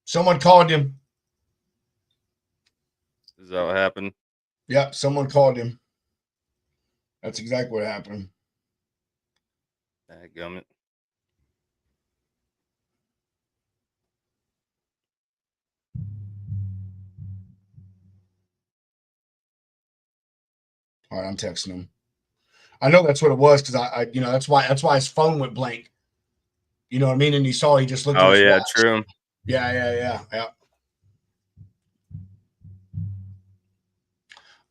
Someone called him. Is that what happened? Yep, someone called him. That's exactly what happened. Dadgummit. All right, I'm texting him. I know that's what it was, because I that's why his phone went blank. You know what I mean? And he just looked at his watch. True. Yeah.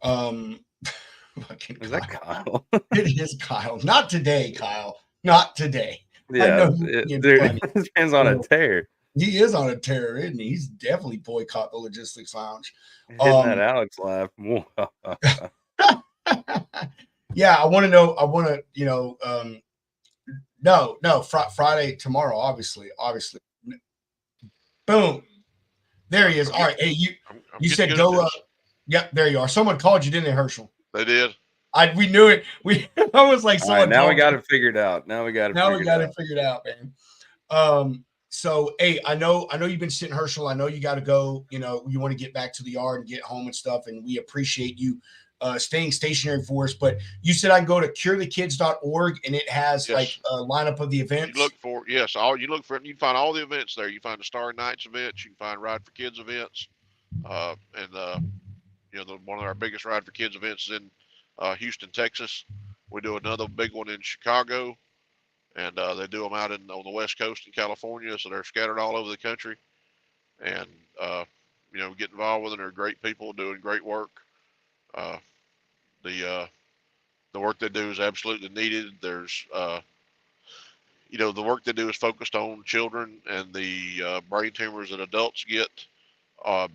Fucking Is that Kyle. Kyle? It is Kyle. Not today, Kyle. Not today. I Yeah, know you're being dude, funny. his hand's on a tear. He is on a tear, isn't he? He's definitely boycott the logistics lounge. Hitting that Alex laugh. Yeah, I want to know. I want to, no, Friday tomorrow, obviously. Boom. There he is. All right. Hey, you said go. Yep, there you are. Someone called you, didn't they, Herschel? They did. We knew it. I was like, someone. All right, now we got it figured out. Now we got it figured out, man. So hey, I know you've been sitting, Herschel. I know you got to go. You want to get back to the yard and get home and stuff, and we appreciate you staying stationary for us. But you said I can go to curethekids.org and it has like a lineup of the events. You look for you can find all the events there. You find the Starry Nights events. You can find Ride for Kids events, and one of our biggest Ride for Kids events is in Houston, Texas. We do another big one in Chicago, and they do them out on the West Coast in California, so they're scattered all over the country. And get involved with them. They're great people doing great work. The work they do is absolutely needed. There's the work they do is focused on children, and the brain tumors that adults get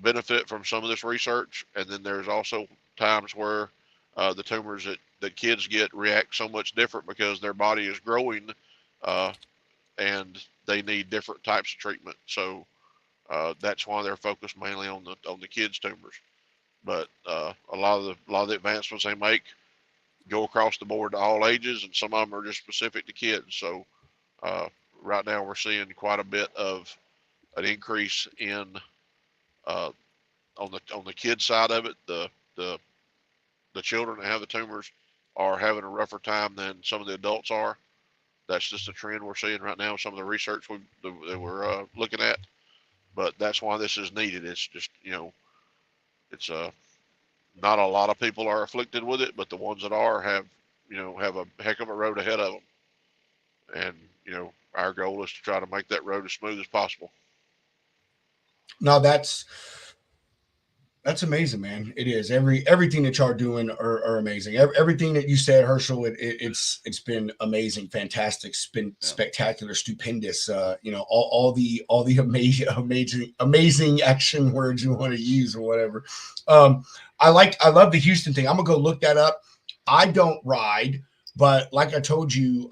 benefit from some of this research. And then there's also times where the tumors that kids get react so much different because their body is growing, and they need different types of treatment. So that's why they're focused mainly on the kids' tumors. But a lot of the advancements they make go across the board to all ages, and some of them are just specific to kids. So right now we're seeing quite a bit of an increase in on the kid side of it. The children that have the tumors are having a rougher time than some of the adults are. That's just a trend we're seeing right now. Some of the research that we're looking at, but that's why this is needed. It's just it's not a lot of people are afflicted with it, but the ones that are have a heck of a road ahead of them. And our goal is to try to make that road as smooth as possible. No, that's amazing, man. It is. Everything that y'all are doing are amazing. Everything that you said, Herschel, it's been amazing, fantastic, spectacular, stupendous. All the amazing action words you want to use or whatever. I love the Houston thing. I'm gonna go look that up. I don't ride, but like I told you,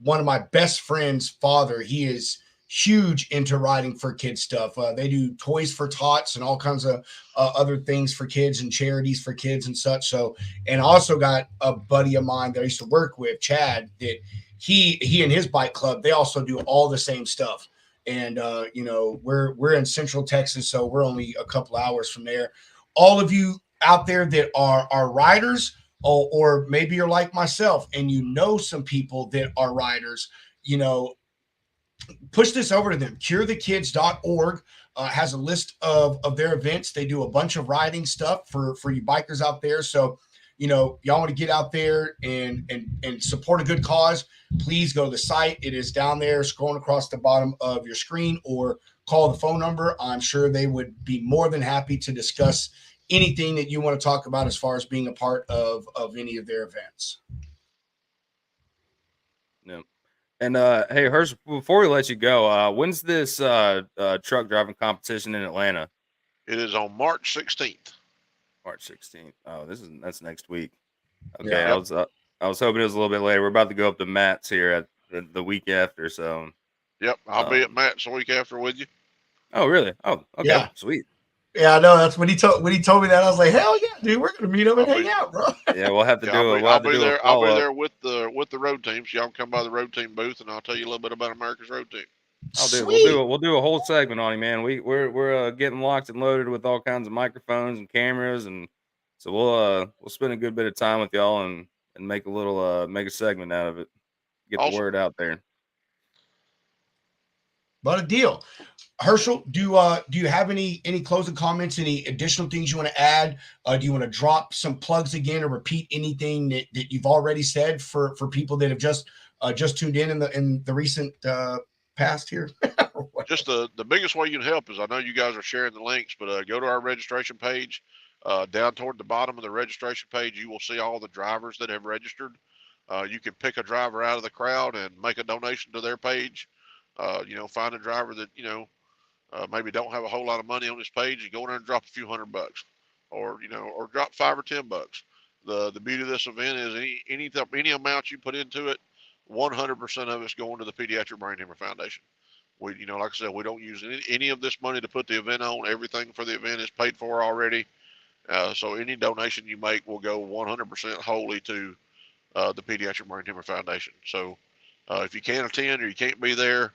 one of my best friend's father, he is huge into riding for kids stuff. They do Toys for Tots and all kinds of other things for kids and charities for kids and such. So, and I also got a buddy of mine that I used to work with, Chad, that he and his bike club, they also do all the same stuff. And we're in Central Texas, so we're only a couple hours from there. All of you out there that are riders, or maybe you're like myself and some people that are riders, push this over to them. curethekids.org has a list of their events. They do a bunch of riding stuff for you bikers out there. So, y'all want to get out there and support a good cause, please go to the site. It is down there scrolling across the bottom of your screen, or call the phone number. I'm sure they would be more than happy to discuss anything that you want to talk about as far as being a part of any of their events. Yeah. And hey, Hersh, before we let you go, when's this truck driving competition in Atlanta? It is on March 16th. March 16th. Oh, that's next week. Okay, Yeah. I was hoping it was a little bit later. We're about to go up to Matt's here at the week after. So. Yep, I'll be at Matt's the week after with you. Oh, really? Oh, okay, yeah. Sweet. Yeah, I know. That's when he told me that. I was like, hell yeah, dude, we're gonna meet up and hang out, bro. Yeah, we'll have to do it. I'll be there. I'll be there with the road team. So y'all can come by the road team booth, and I'll tell you a little bit about America's Road Team. We'll do a whole segment on him, man. We're getting locked and loaded with all kinds of microphones and cameras, and so we'll spend a good bit of time with y'all and make a segment out of it. Get the word out there. But a deal. Herschel, do you have any closing comments, any additional things you want to add? Do you want to drop some plugs again or repeat anything that you've already said for people that have just tuned in the recent past here? Just the biggest way you can help is, I know you guys are sharing the links, but go to our registration page, Down toward the bottom of the registration page, you will see all the drivers that have registered. You can pick a driver out of the crowd and make a donation to their page. Find a driver that maybe don't have a whole lot of money on this page. You go in there and drop a few $100, or drop $5 or $10. The beauty of this event is any amount you put into it, 100% of it's going to the Pediatric Brain Tumor Foundation. We, like I said, we don't use any of this money to put the event on. Everything for the event is paid for already. So any donation you make will go 100% wholly to the Pediatric Brain Tumor Foundation. So if you can't attend or you can't be there,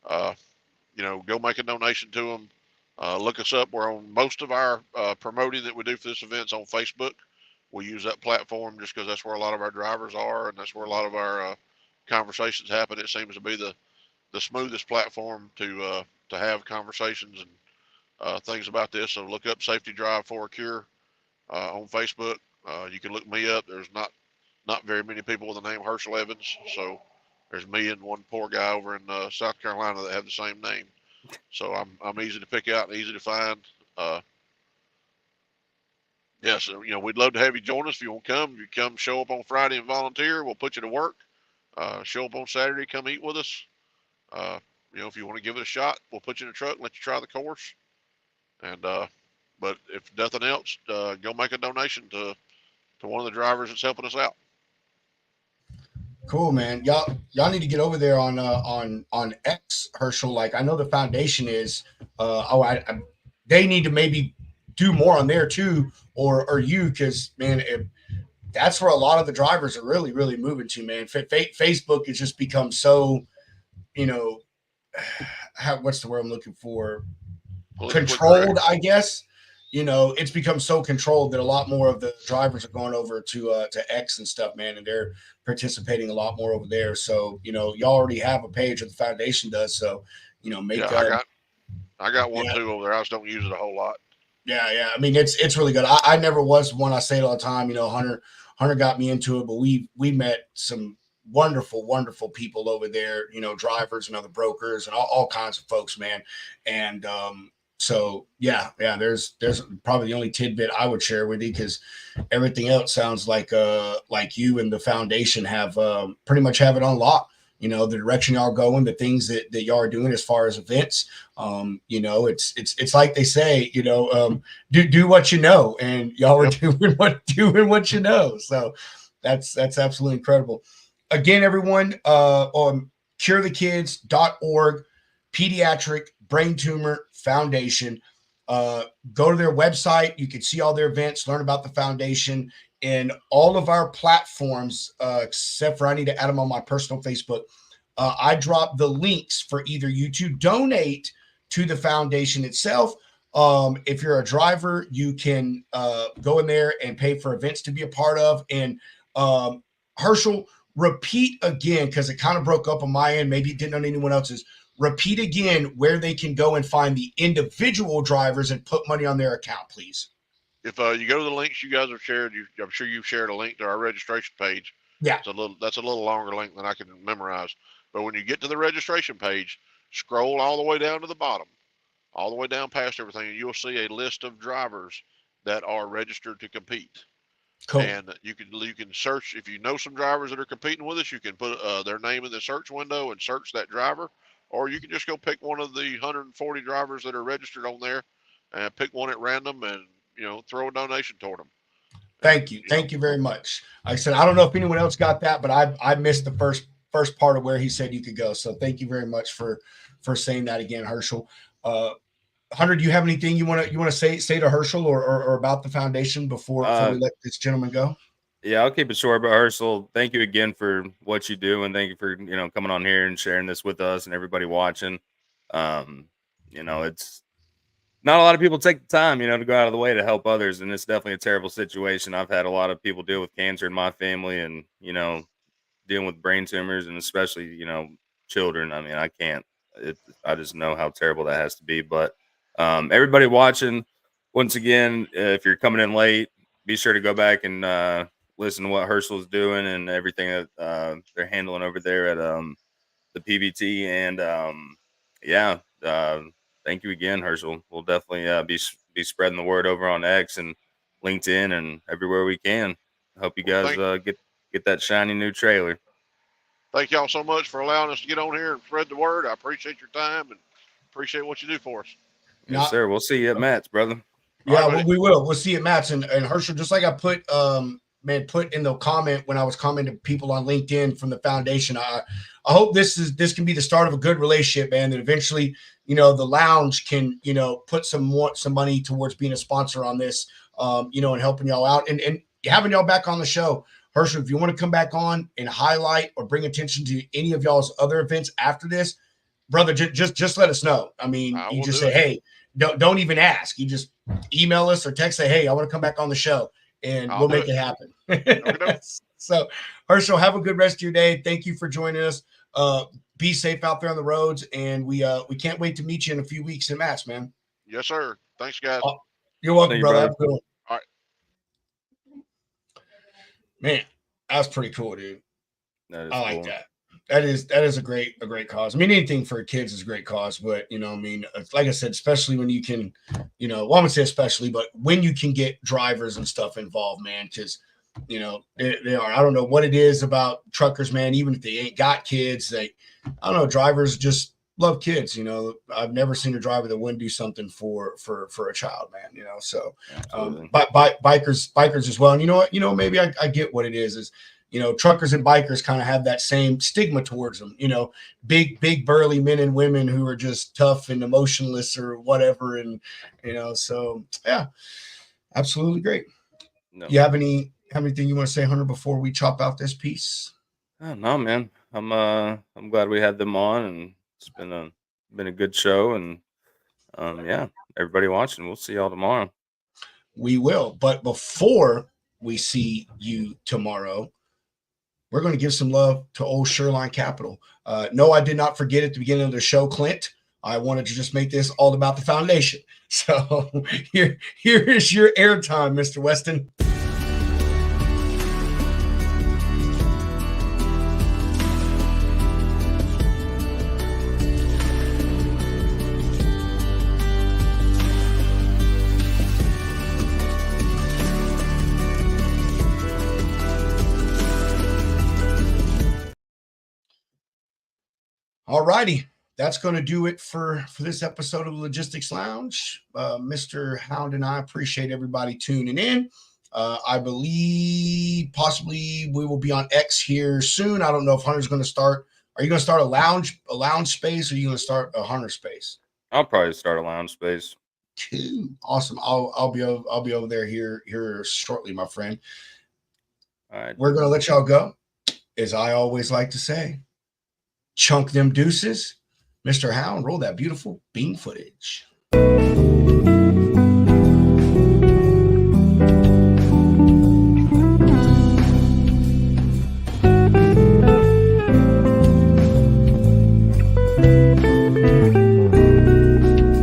uh, go make a donation to them. Look us up. We're on most of our promoting that we do for this event's on Facebook. We use that platform just because that's where a lot of our drivers are, and that's where a lot of our conversations happen. It seems to be the smoothest platform to have conversations and things about this. So look up Safety Drive for a Cure on Facebook. You can look me up. There's not very many people with the name Herschel Evans, so there's me and one poor guy over in South Carolina that have the same name. So I'm easy to pick out and easy to find. So we'd love to have you join us if you want to come. You come show up on Friday and volunteer. We'll put you to work. Show up on Saturday, come eat with us. If you want to give it a shot, we'll put you in a truck and let you try the course. And but if nothing else, go make a donation to one of the drivers that's helping us out. Cool, man. Y'all need to get over there on X, Herschel. Like I know the foundation is. They need to maybe do more on there too, or you, because man, that's where a lot of the drivers are really really moving to. Man, Facebook has just become so, you know, what's the word I'm looking for? Controlled, I guess. It's become so controlled that a lot more of the drivers are going over to X and stuff, man, and they're participating a lot more over there. So y'all already have a page that the foundation does. So make I got one too over there. I just don't use it a whole lot. Yeah. I mean, it's really good. I never was one. I say it all the time. Hunter got me into it, but we met some wonderful people over there. Drivers and other brokers and all kinds of folks, man. And so yeah. There's probably the only tidbit I would share with you, because everything else sounds like you and the foundation have pretty much have it on lock. The direction y'all going, the things that y'all are doing as far as events. It's like they say, do what you know, and y'all are doing what you know. So that's absolutely incredible. Again, everyone, on curethekids.org, Pediatric Brain Tumor Foundation. Go to their website. You can see all their events, learn about the foundation, and all of our platforms, except for I need to add them on my personal Facebook. I drop the links for either you to donate to the foundation itself. If you're a driver, you can go in there and pay for events to be a part of. And Herschel, repeat again, because it kind of broke up on my end. Maybe it didn't on anyone else's. Repeat again where they can go and find the individual drivers and put money on their account, please. If you go to the links you guys have shared, I'm sure you've shared a link to our registration page. Yeah. That's a little longer link than I can memorize. But when you get to the registration page, scroll all the way down to the bottom, all the way down past everything, and you'll see a list of drivers that are registered to compete. Cool. And you can search, if you know some drivers that are competing with us, you can put their name in the search window and search that driver, or you can just go pick one of the 140 drivers that are registered on there and pick one at random and throw a donation toward them. Thank you very much. Like I said, I don't know if anyone else got that, but I missed the first part of where he said you could go. So thank you very much for saying that again, Herschel. Hunter, do you have anything you want to say to Herschel or about the foundation before we let this gentleman go? Yeah, I'll keep it short. But Herschel, thank you again for what you do, and thank you for coming on here and sharing this with us and everybody watching. It's not a lot of people take the time, to go out of the way to help others, and it's definitely a terrible situation. I've had a lot of people deal with cancer in my family, and dealing with brain tumors, and especially children. I mean, I can't. I just know how terrible that has to be. But everybody watching, once again, if you're coming in late, be sure to go back and listen to what Herschel's doing and everything that they're handling over there at the PBT. And thank you again, Herschel. We'll definitely be spreading the word over on X, and LinkedIn and everywhere we can. I hope you guys get that shiny new trailer. Thank y'all so much for allowing us to get on here and spread the word. I appreciate your time and appreciate what you do for us. Yes, sir. We'll see you at Matt's, brother. Yeah, we will. We'll see you at Matt's. And Herschel, just like I put in the comment when I was commenting to people on LinkedIn from the foundation, I hope this can be the start of a good relationship, man. That eventually, the lounge can, put some money towards being a sponsor on this, and helping y'all out and having y'all back on the show. Herschel, if you want to come back on and highlight or bring attention to any of y'all's other events after this, brother, just let us know. I mean, you just say, hey, don't even ask. You just email us or text, say, hey, I want to come back on the show, and we'll make it happen. So, Herschel, have a good rest of your day. Thank you for joining us. Be safe out there on the roads, and we can't wait to meet you in a few weeks in Matt's, man. Yes, sir. Thanks, guys. You're welcome, brother. Have a good one. All right. Man, that's pretty cool, dude. I like cool. that. That is a great cause. I mean, anything for kids is a great cause, but like I said, especially when you can, well, I'm gonna say especially, but when you can get drivers and stuff involved, man, because they are. I don't know what it is about truckers, man. Even if they ain't got kids, I don't know. Drivers just love kids. I've never seen a driver that wouldn't do something for a child, man. So, bikers as well. And you know what? Maybe I get what it is. Truckers and bikers kind of have that same stigma towards them, big burly men and women who are just tough and emotionless or whatever. And, so yeah, absolutely great. No. You have anything you want to say, Hunter, before we chop out this piece? No, man. I'm glad we had them on, and it's been a good show, and yeah, everybody watching, we'll see y'all tomorrow. We will. But before we see you tomorrow, we're going to give some love to old Shoreline Capital. No, I did not forget at the beginning of the show, Clint. I wanted to just make this all about the foundation. So here is your airtime, Mr. Weston. All righty. That's going to do it for this episode of Logistics Lounge. Mr. Hound and I appreciate everybody tuning in. I believe possibly we will be on X here soon. I don't know if Hunter's going to start. Are you going to start a lounge space, or are you going to start a Hunter space? I'll probably start a lounge space. Cool. Awesome. I'll be over there here shortly, my friend. All right. We're going to let y'all go. As I always like to say, chunk them deuces. Mr. Hound, roll that beautiful beam footage.